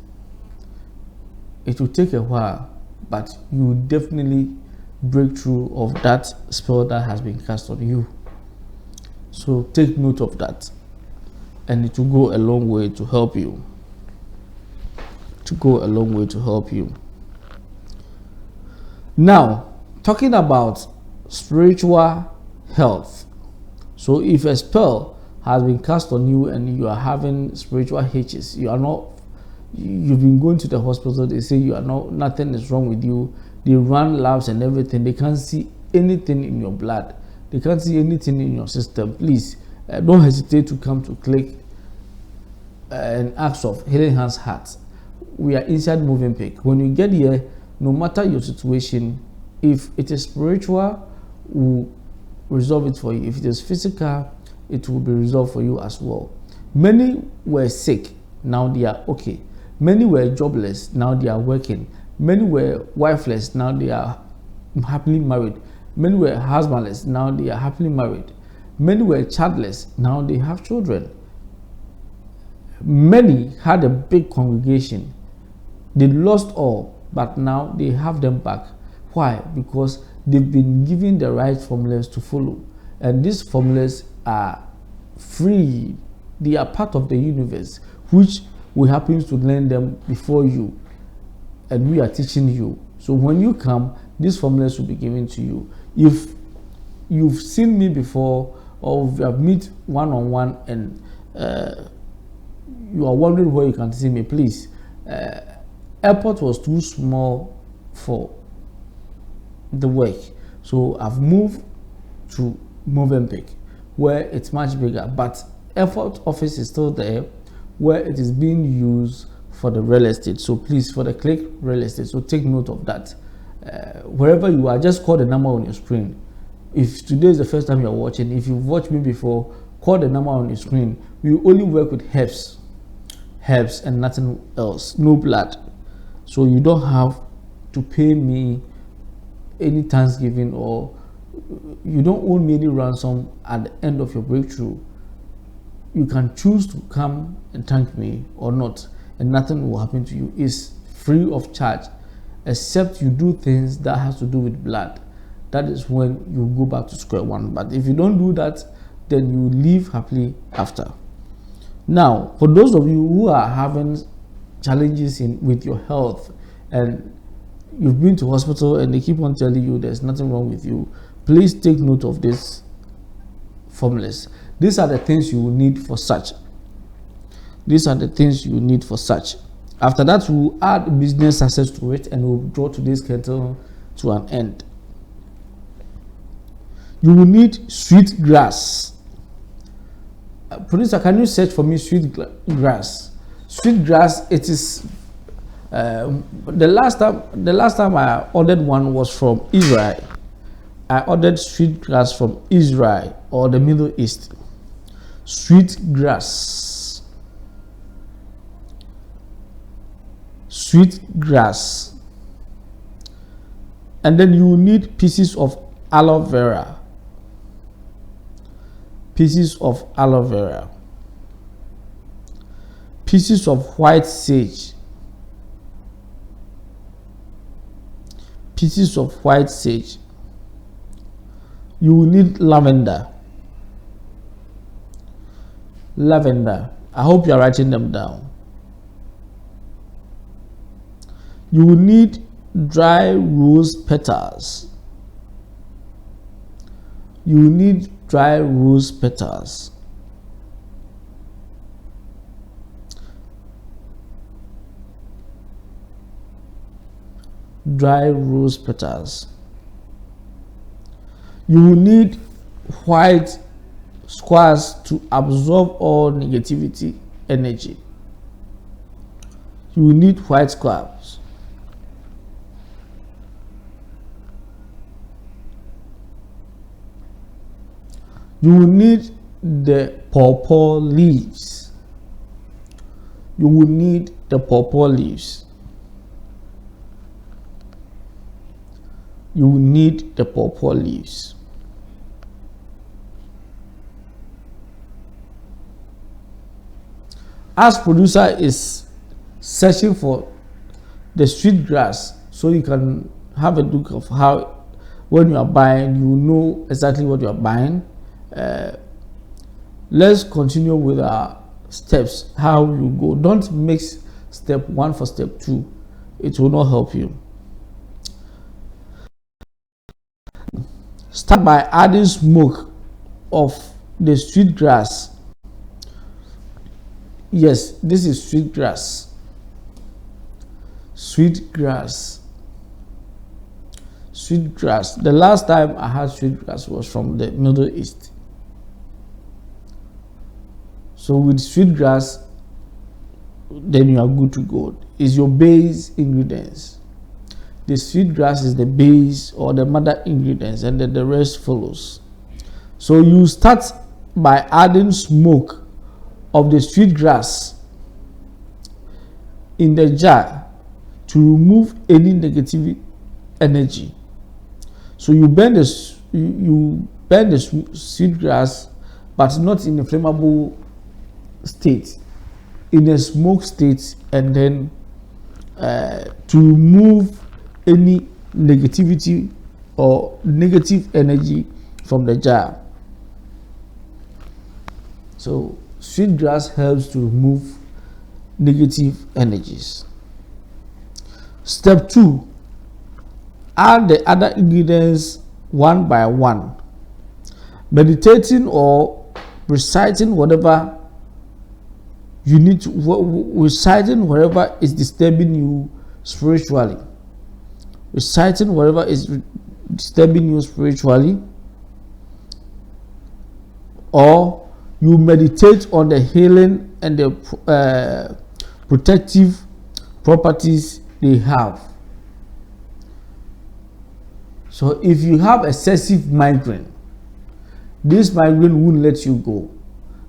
It will take a while, but you will definitely break through of that spell that has been cast on you. So take note of that, and it will go a long way to help you. To go a long way to help you. Now, talking about spiritual health. So if a spell has been cast on you and you are having spiritual hitches, you've been going to the hospital, they say nothing is wrong with you, they run labs and everything, they can't see anything in your blood, they can't see anything in your system, please don't hesitate to come to click and ask of Healing Hands Heart. We are inside Moving Peak. When you get here, no matter your situation, if it is spiritual, we'll resolve it for you. If it is physical, it will be resolved for you as well. Many were sick, now they are okay. Many were jobless, now they are working. Many were wifeless, now they are happily married. Many were husbandless, now they are happily married. Many were childless, now they have children. Many had a big congregation. They lost all, but now they have them back. Why? Because they've been given the right formulas to follow. And these formulas are free. They are part of the universe, which we happen to learn them before you. And we are teaching you. So when you come, these formulas will be given to you. If you've seen me before, or we have met one-on-one and you are wondering where you can see me, please. Airport was too small for the work, so I've moved to Moving Peak, where it's much bigger, but Airport office is still there, where it is being used for the real estate. So please, for the click real estate, so take note of that. Wherever you are, just call the number on your screen. If today is the first time you're watching, if you've watched me before, call the number on your screen. We only work with herbs and nothing else, no blood. So you don't have to pay me any Thanksgiving, or you don't owe me any ransom at the end of your breakthrough. You can choose to come and thank me or not, and nothing will happen to you. It's free of charge, except you do things that has to do with blood. That is when you go back to square one. But if you don't do that, then you live happily after. Now, for those of you who are having challenges with your health, and you've been to hospital and they keep on telling you there's nothing wrong with you, please take note of these formulas. These are the things you will need for such. These are the things you need for such. After that, we'll add business success to it, and we'll draw today's kettle to an end. You will need sweet grass Producer, can you search for me sweet grass? Sweet grass, it is the last time I ordered one was from Israel. I ordered sweet grass from Israel or the Middle East. Sweet grass. Sweet grass. And then you need pieces of aloe vera. Pieces of aloe vera. Pieces of white sage. Pieces of white sage. You will need lavender. Lavender. I hope you are writing them down. You will need dry rose petals. You will need dry rose petals. Dry rose petals. You will need white squares to absorb all negativity energy. You will need white squares. You will need the pawpaw leaves. You will need the pawpaw leaves. You will need the pawpaw leaves. As producer is searching for the sweet grass, so you can have a look of how, when you are buying, you know exactly what you are buying. Let's continue with our steps, how you go. Don't mix step 1 for step 2. It will not help you. Start by adding smoke of the sweet grass. Yes, this is sweet grass. Sweet grass. Sweet grass. The last time I had sweet grass was from the Middle East. So with sweet grass, then you are good to go. It's your base ingredients. The sweet grass is the base or the mother ingredients, and then the rest follows. So you start by adding smoke of the sweet grass in the jar to remove any negative energy. So you burn the sweet grass, but not in a flammable state, in a smoke state, and then to remove any negativity or negative energy from the jar. So sweet grass helps to remove negative energies. Step 2, add the other ingredients one by one, meditating or reciting whatever you need to, reciting whatever is disturbing you spiritually. Reciting whatever is disturbing you spiritually, or you meditate on the healing and the protective properties they have. So if you have excessive migraine, this migraine won't let you go.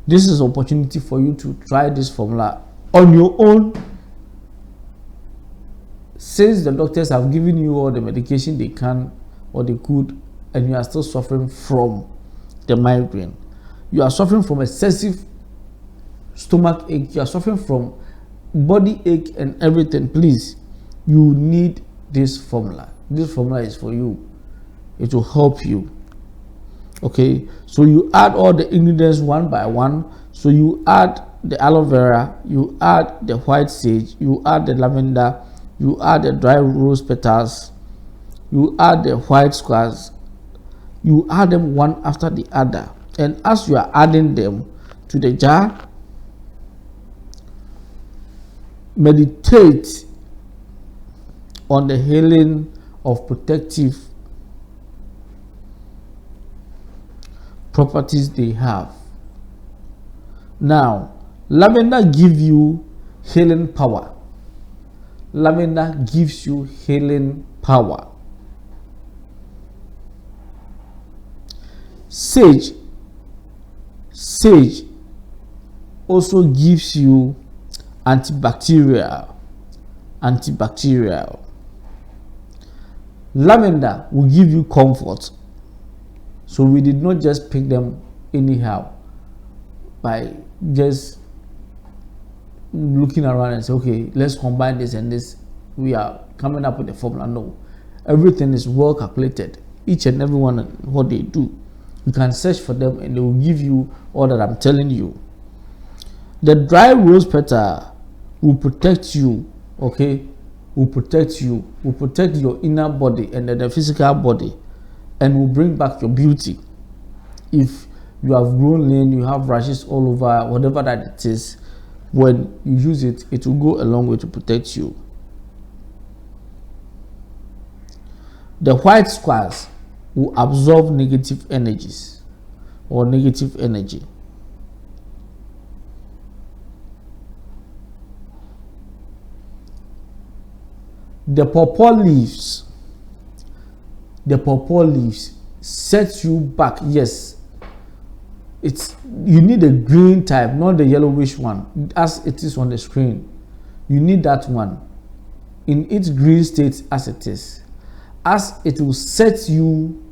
This is an opportunity for you to try this formula on your own. Since the doctors have given you all the medication they can or they could, and you are still suffering from the migraine, you are suffering from excessive stomach ache, you are suffering from body ache and everything, please, you need this formula. This formula is for you. It will help you. Okay, so you add all the ingredients one by one. So you add the aloe vera, you add the white sage, you add the lavender, you add the dry rose petals, you add the white squares, you add them one after the other. And as you are adding them to the jar, meditate on the healing of protective properties they have. Now, lavender gives you healing power. Lavender gives you healing power. Sage also gives you antibacterial. Lavender will give you comfort. So we did not just pick them anyhow by just looking around and say, okay, let's combine this and this. We are coming up with a formula. No, everything is well calculated. Each and every one what they do. You can search for them and they will give you all that I'm telling you. The dry rose petal will protect you, okay? Will protect you, will protect your inner body and the physical body, and will bring back your beauty. If you have grown lean, you have rashes all over, whatever that it is, when you use it, it will go a long way to protect you. The white squash will absorb negative energies or negative energy. The pawpaw leaves set you back. Yes, you need a green type, not the yellowish one as it is on the screen. You need that one in its green state as it is, as it will set you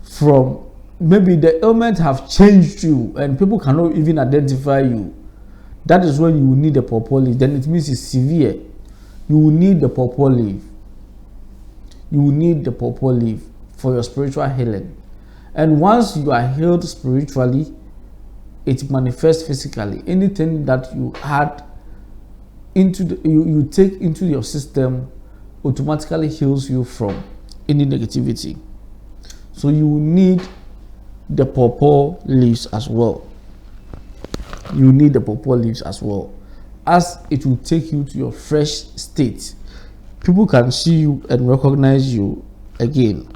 from, maybe the ailment have changed you and people cannot even identify you. That is when you will need the pawpaw leaf. Then it means it's severe. You will need the pawpaw leaf. You will need the pawpaw leaf for your spiritual healing. And once you are healed spiritually, it manifests physically. Anything that you had into you take into your system automatically heals you from any negativity. So you will need the pawpaw leaves as well. You need the pawpaw leaves as well, as it will take you to your fresh state. People can see you and recognize you again.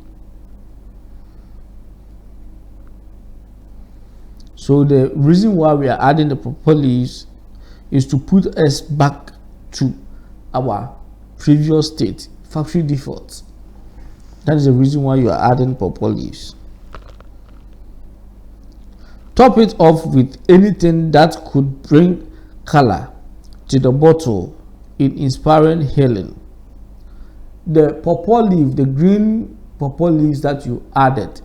So the reason why we are adding the pawpaw leaves is to put us back to our previous state, factory default. That is the reason why you are adding pawpaw leaves. Top it off with anything that could bring color to the bottle in inspiring healing. The pawpaw leaf, the green pawpaw leaves that you added,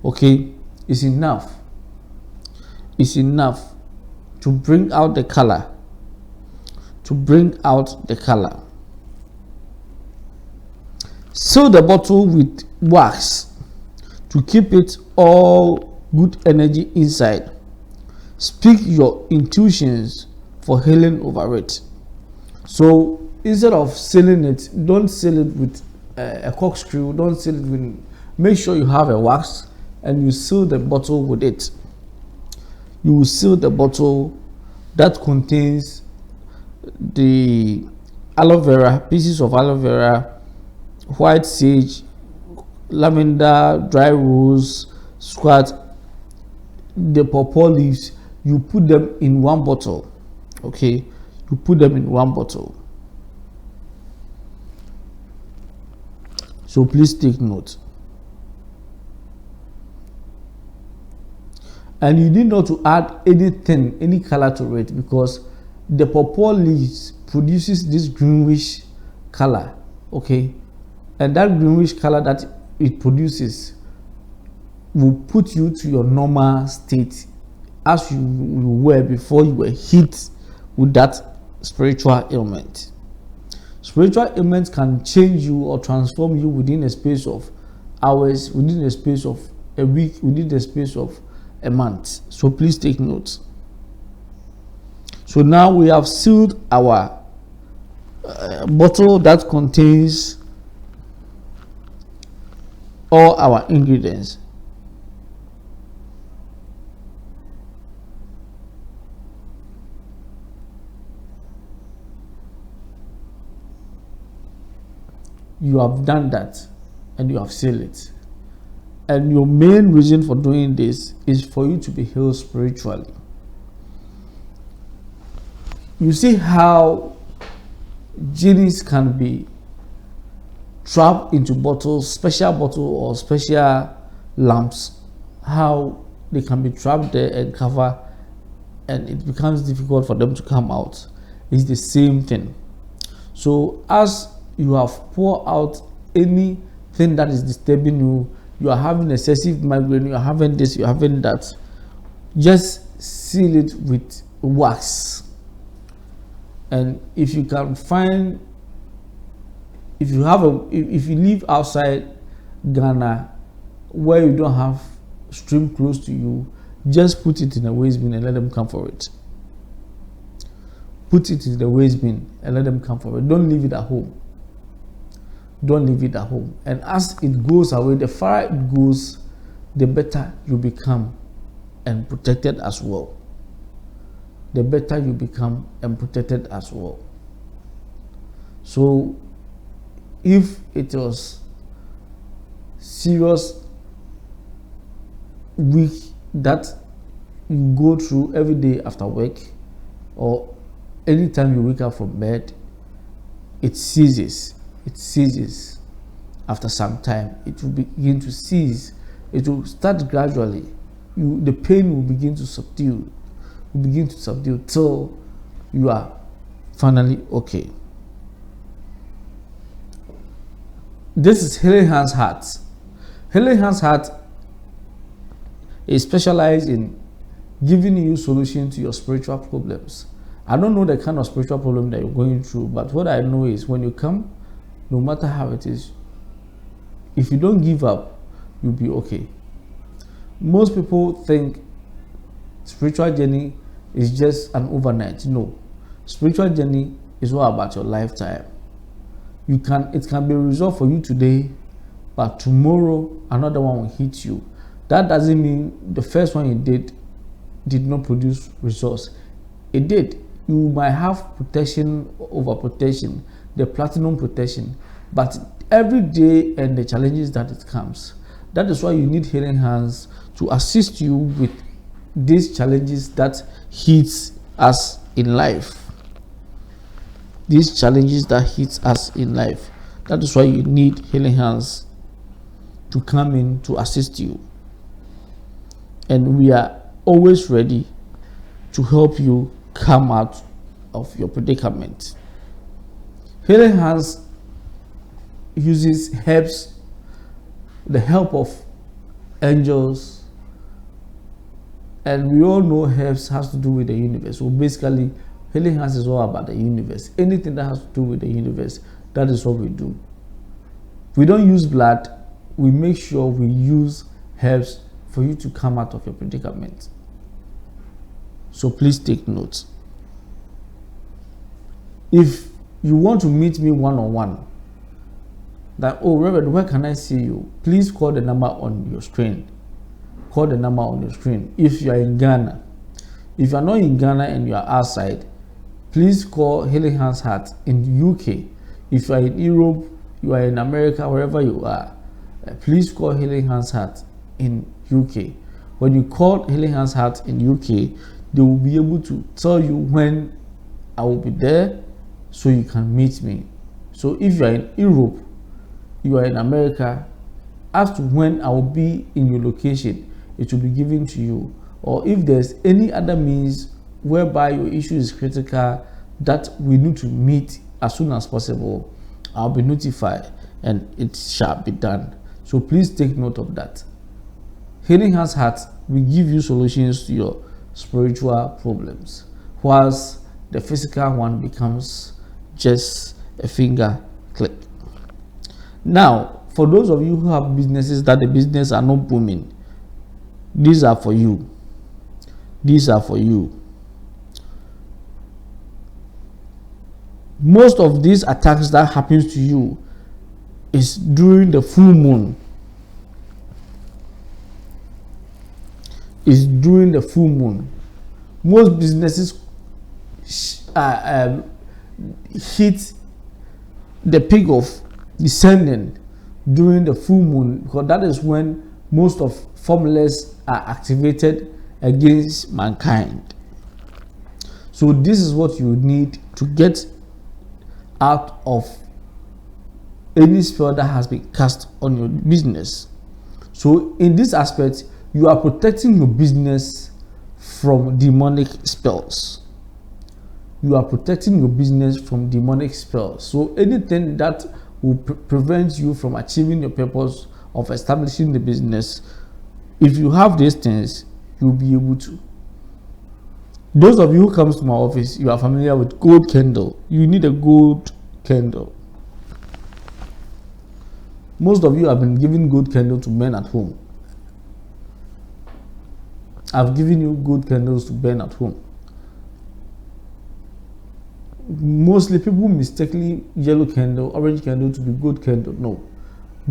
okay, is enough. It's enough to bring out the color. To bring out the color. Seal the bottle with wax to keep it all good energy inside. Speak your intuitions for healing over it. So instead of sealing it, don't seal it with a corkscrew. Don't seal it with. Make sure you have a wax and you seal the bottle with it. You will seal the bottle that contains the aloe vera, pieces of aloe vera, white sage, lavender, dry rose, squat, the pawpaw leaves. You put them in one bottle. Okay, you put them in one bottle. So please take note. And you need not to add anything, any color to it, because the pawpaw leaves produces this greenish color. Okay, and that greenish color that it produces will put you to your normal state as you were before you were hit with that spiritual ailment. Spiritual ailments can change you or transform you within a space of hours, within a space of a week, within a space of a month. So please take note. So now we have sealed our bottle that contains all our ingredients. You have done that and you have sealed it. And your main reason for doing this is for you to be healed spiritually. You see how genies can be trapped into bottles, special bottle or special lamps, how they can be trapped there and cover, and it becomes difficult for them to come out. It's the same thing. So as you have poured out anything that is disturbing you, you are having excessive migraine, you are having this, you are having that, just seal it with wax. And if you can find, if you live outside Ghana where you don't have stream close to you, just put it in a waste bin and let them come for it. Put it in the waste bin and let them come for it. Don't leave it at home. Don't leave it at home. And as it goes away, the farther it goes, the better you become and protected as well. The better you become and protected as well. So if it was serious week that you go through every day after work, or anytime you wake up from bed, it ceases. It ceases. After some time, it will begin to cease. It will start gradually. The pain will begin to subdue. Till you are finally okay. This is Healing Hands Heart. Healing Hands Heart is specialized in giving you solution to your spiritual problems. I don't know the kind of spiritual problem that you're going through, but what I know is when you come, no matter how it is, if you don't give up, you'll be okay. Most people think spiritual journey is just an overnight. No, spiritual journey is all about your lifetime. It can be resolved for you today, but tomorrow another one will hit you. That doesn't mean the first one you did not produce results. It did. You might have protection over protection, the platinum protection, but every day and the challenges that it comes. That is why you need Healing Hands to assist you with these challenges that hits us in life. These challenges that hits us in life. That is why you need Healing Hands to come in to assist you. And we are always ready to help you come out of your predicament. Healing Hands uses helps, the help of angels, and we all know herbs has to do with the universe. So basically, Healing Hands is all about the universe. Anything that has to do with the universe, that is what we do. We don't use blood. We make sure we use herbs for you to come out of your predicament. So please take note. If you want to meet me one-on-one, that, oh, Reverend, where can I see you? Please call the number on your screen. Call the number on your screen. If you are in Ghana, if you are not in Ghana and you are outside, please call Healing Hands Heart in UK. If you are in Europe, you are in America, wherever you are, please call Healing Hands Heart in UK. When you call Healing Hands Heart in UK, they will be able to tell you when I will be there so you can meet me. So if you are in Europe, you are in America, as to when I will be in your location, it will be given to you. Or if there's any other means whereby your issue is critical that we need to meet as soon as possible, I'll be notified and it shall be done. So please take note of that. Healing Hands Heart will give you solutions to your spiritual problems, whilst the physical one becomes just a finger click. Now, for those of you who have businesses that the business are not booming, these are for you. These are for you. Most of these attacks that happens to you is during the full moon. Is during the full moon. Most businesses hit the peak of descending during the full moon, because that is when most of formulas are activated against mankind. So this is what you need to get out of any spell that has been cast on your business. So in this aspect, you are protecting your business from demonic spells. You are protecting your business from demonic spells. So anything that will prevent you from achieving your purpose of establishing the business, if you have these things, you'll be able to. Those of you who comes to my office, you are familiar with gold candle. You need a gold candle. Most of you have been giving gold candle to men at home. I've given you gold candles to burn at home. Mostly people mistakenly yellow candle, orange candle to be gold candle. No.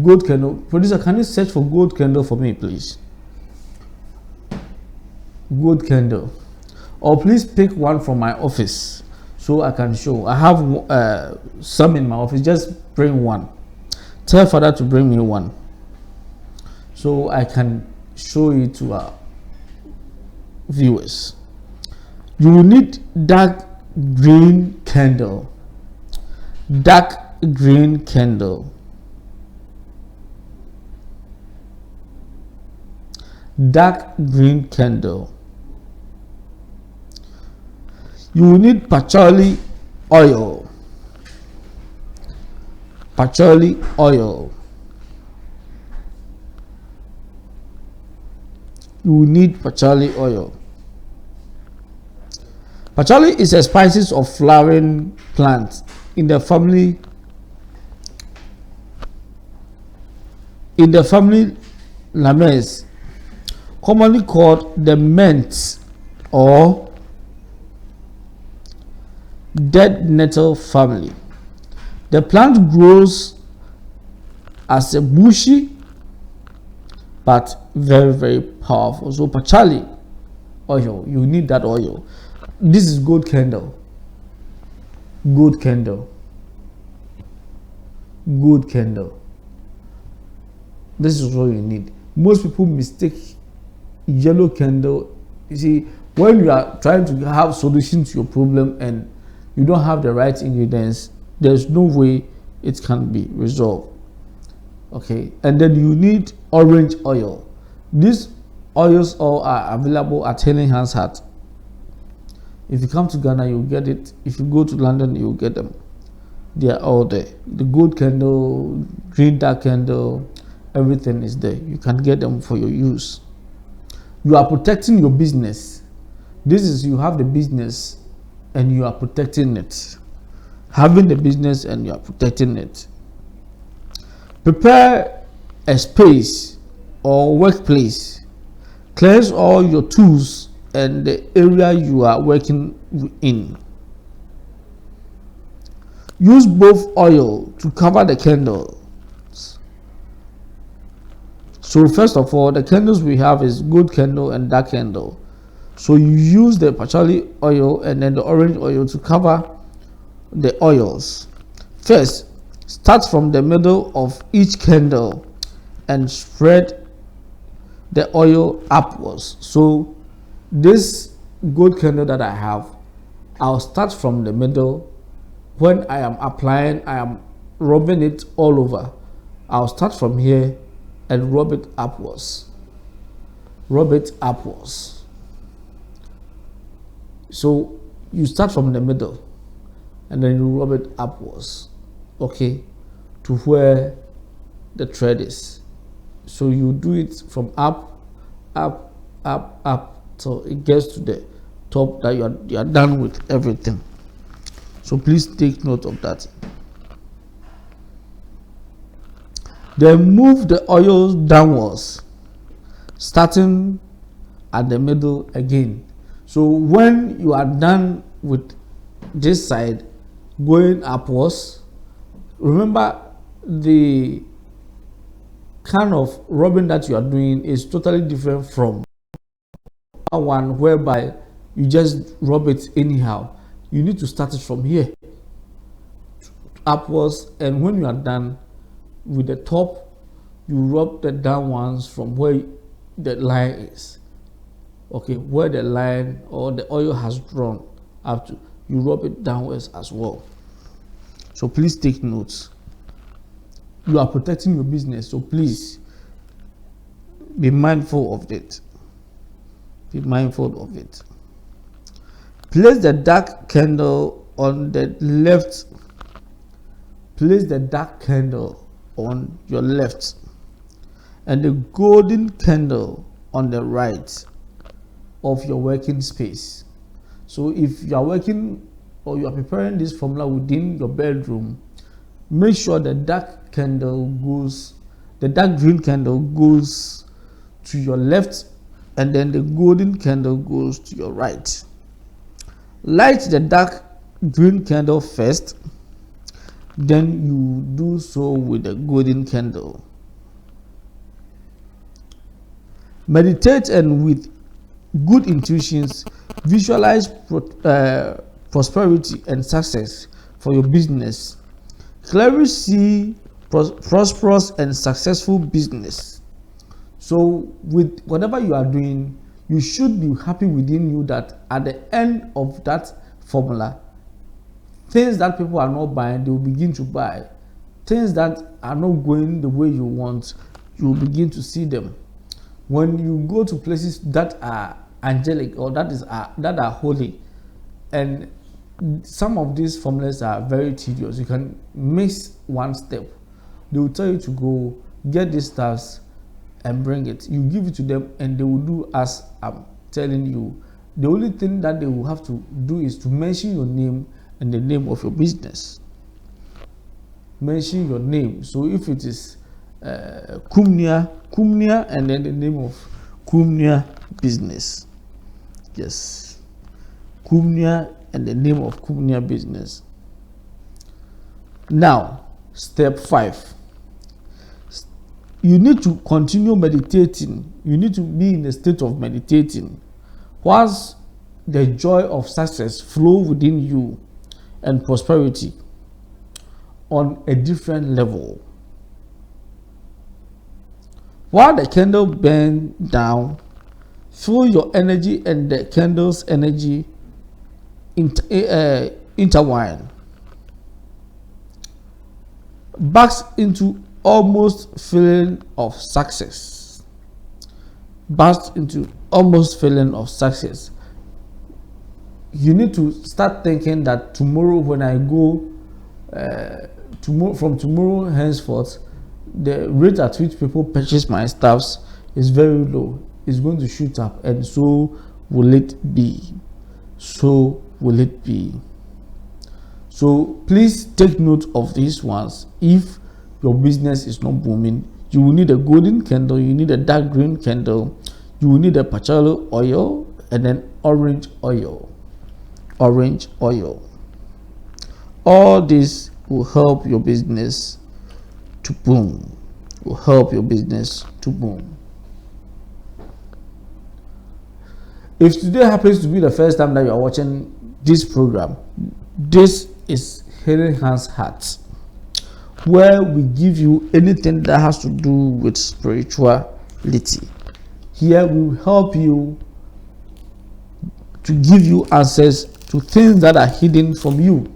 Gold candle. Producer, can you search for gold candle for me, please? Gold candle. Or please pick one from my office so I can show. I have some in my office. Just bring one. Tell Father to bring me one so I can show it to our viewers. You will need dark green candle. Dark green candle. Dark green candle. You will need patchouli oil. Patchouli oil. You will need patchouli oil. Patchouli is a species of flowering plant in the family Lamaze, commonly called the mint or dead nettle family. The plant grows as a bushy but very, very powerful. So patchouli oil, you need that oil. This is gold candle. Gold candle. Gold candle. This is what you need. Most people mistake yellow candle. You see, when you are trying to have solution to your problem and you don't have the right ingredients, there's no way it can be resolved. Okay, and then you need orange oil. These oils all are available at Healing Hands Heart. If you come to Ghana, you'll get it. If you go to London, you'll get them. They are all there. The gold candle, green dark candle, everything is there. You can get them for your use. You are protecting your business. This is, you have the business and you are protecting it. Having the business and you are protecting it. Prepare a space or workplace. Cleanse all your tools and the area you are working in. Use both oil to cover the candles. So first of all, the candles we have is gold candle and dark candle. So you use the patchouli oil and then the orange oil to cover the oils. First, start from the middle of each candle and spread the oil upwards. So this gold candle that I have, I'll start from the middle. When I am applying, I am rubbing it all over. I'll start from here and rub it upwards. Rub it upwards. So you start from the middle and then you rub it upwards, okay, to where the thread is. So you do it from up, up, up, up, so it gets to the top that you are done with everything. So please take note of that. Then move the oils downwards, starting at the middle again. So when you are done with this side, going upwards, remember the kind of rubbing that you are doing is totally different from one whereby you just rub it anyhow. You need to start it from here upwards, and when you are done with the top, you rub the down ones from where the line is, okay, where the line or the oil has drawn. up to, you rub it downwards as well. So please take notes. You are protecting your business, so please be mindful of it. Be mindful of it. Place the dark candle on the left. Place the dark candle on your left and the golden candle on the right of your working space. So if you are working or you are preparing this formula within your bedroom, make sure the dark green candle goes to your left and then the golden candle goes to your right. Light the dark green candle first, then you do so with the golden candle. Meditate and with good intuitions visualize prosperity and success for your business. Clearly see prosperous and successful business. So with whatever you are doing, you should be happy within you that at the end of that formula, things that people are not buying, they will begin to buy. Things that are not going the way you want, you will begin to see them. When you go to places that are angelic or that are holy, and some of these formulas are very tedious, you can miss one step. They will tell you to go get these stuffs and bring it. You give it to them and they will do as I'm telling you. The only thing that they will have to do is to mention your name and the name of your business. Mention your name. So if it is Kumnia, and then the name of Kumnia business. Yes, Kumnia and the name of Kumnia business. Now, step 5. You need to continue meditating. You need to be in a state of meditating whilst the joy of success flow within you and prosperity on a different level. While the candle burns down, feel your energy and the candle's energy intertwine. Backs into almost feeling of success. Burst into almost feeling of success. You need to start thinking that tomorrow when I go, from tomorrow henceforth, the rate at which people purchase my stuffs is very low. It's going to shoot up, and so will it be. So will it be. So please take note of these ones. If your business is not booming, you will need a golden candle, you need a dark green candle, you will need a patchouli oil, and then orange oil. Orange oil. All this will help your business to boom. Will help your business to boom. If today happens to be the first time that you are watching this program, this is Healing Hands Heart, where we give you anything that has to do with spirituality. Here we will help you to give you answers to things that are hidden from you.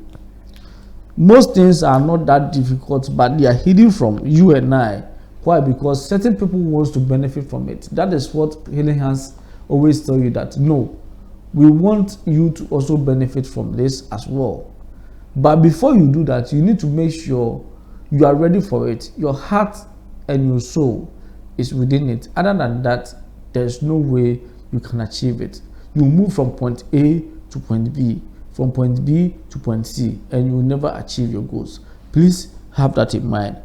Most things are not that difficult, but they are hidden from you and I. Why? Because certain people want to benefit from it. That is what Healing Hands always tell you, that no, we want you to also benefit from this as well. But before you do that, you need to make sure you are ready for it. Your heart and your soul is within it. Other than that, there's no way you can achieve it. You move from point A to point B, from point B to point C, and you will never achieve your goals. Please have that in mind.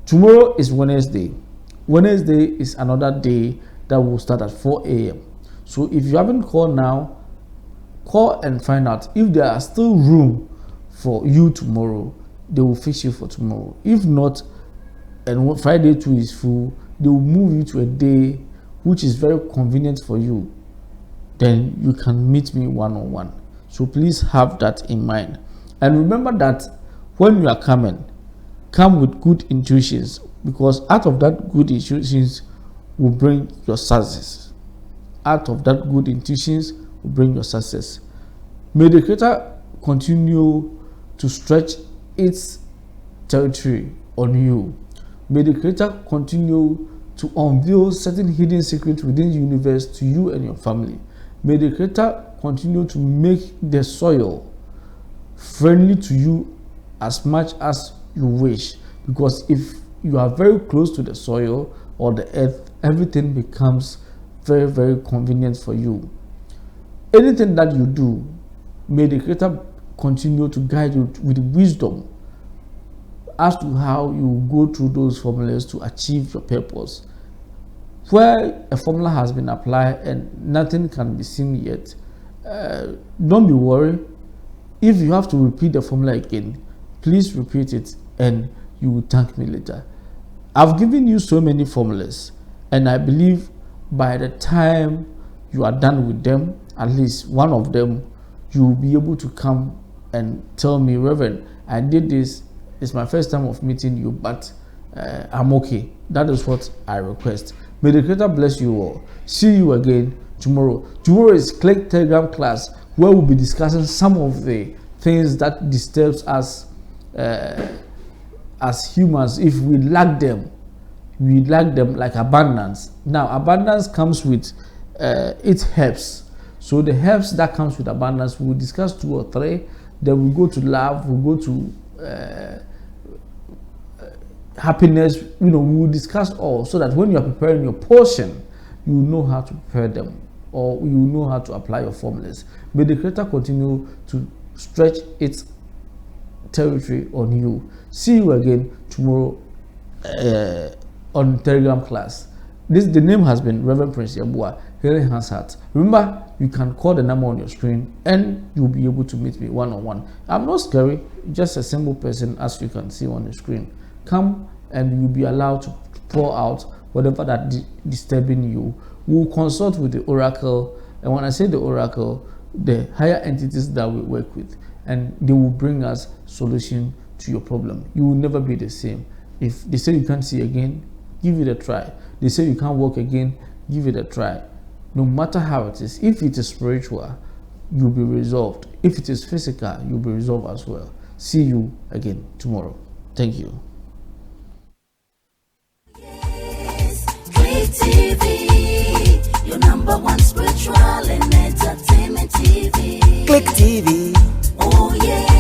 Tomorrow is Wednesday. Wednesday is another day that will start at 4 a.m. So if you haven't called now, call and find out if there are still room for you tomorrow. They will fix you for tomorrow. If not, and Friday too is full, they will move you to a day which is very convenient for you. Then you can meet me one-on-one. So please have that in mind. And remember that when you are coming, come with good intuitions, because out of that good intuitions will bring your success. Out of that good intuitions will bring your success. May the Creator continue to stretch its territory on you. May the Creator continue to unveil certain hidden secrets within the universe to you and your family. May the Creator continue to make the soil friendly to you as much as you wish, because if you are very close to the soil or the earth, everything becomes very, very convenient for you. Anything that you do, may the Creator continue to guide you with wisdom as to how you go through those formulas to achieve your purpose. Where a formula has been applied and nothing can be seen yet, don't be worried. If you have to repeat the formula again, please repeat it and you will thank me later. I've given you so many formulas, and I believe by the time you are done with them, at least one of them, you will be able to come and tell me, Reverend, I did this. It's my first time of meeting you, but I'm okay. That is what I request. May the Creator bless you all. See you again tomorrow. Tomorrow is Click Telegram class, where we'll be discussing some of the things that disturbs us as humans. If we lack them like abundance. Now, abundance comes with its herbs. So the herbs that comes with abundance, we'll discuss 2 or 3. Then we'll go to love, we'll go to happiness. We'll discuss all, so that when you are preparing your portion, you know how to prepare them, or you know how to apply your formulas. May the Creator continue to stretch its territory on you. See you again tomorrow on Telegram class. The name has been Reverend Prince Yabua, Healing Hands Heart. Remember, you can call the number on your screen and you'll be able to meet me one-on-one. I'm not scary, just a simple person, as you can see on the screen. Come and you'll be allowed to pour out whatever that disturbing you. We'll consult with the oracle, and when I say the oracle, the higher entities that we work with, and they will bring us solution to your problem. You will never be the same. If they say you can't see again, give it a try. They say you can't walk again, give it a try. No matter how it is, if it is spiritual, you'll be resolved. If it is physical, you'll be resolved as well. See you again tomorrow. Thank you. Click TV, your number one spiritual and entertainment TV. Click TV. Oh yeah.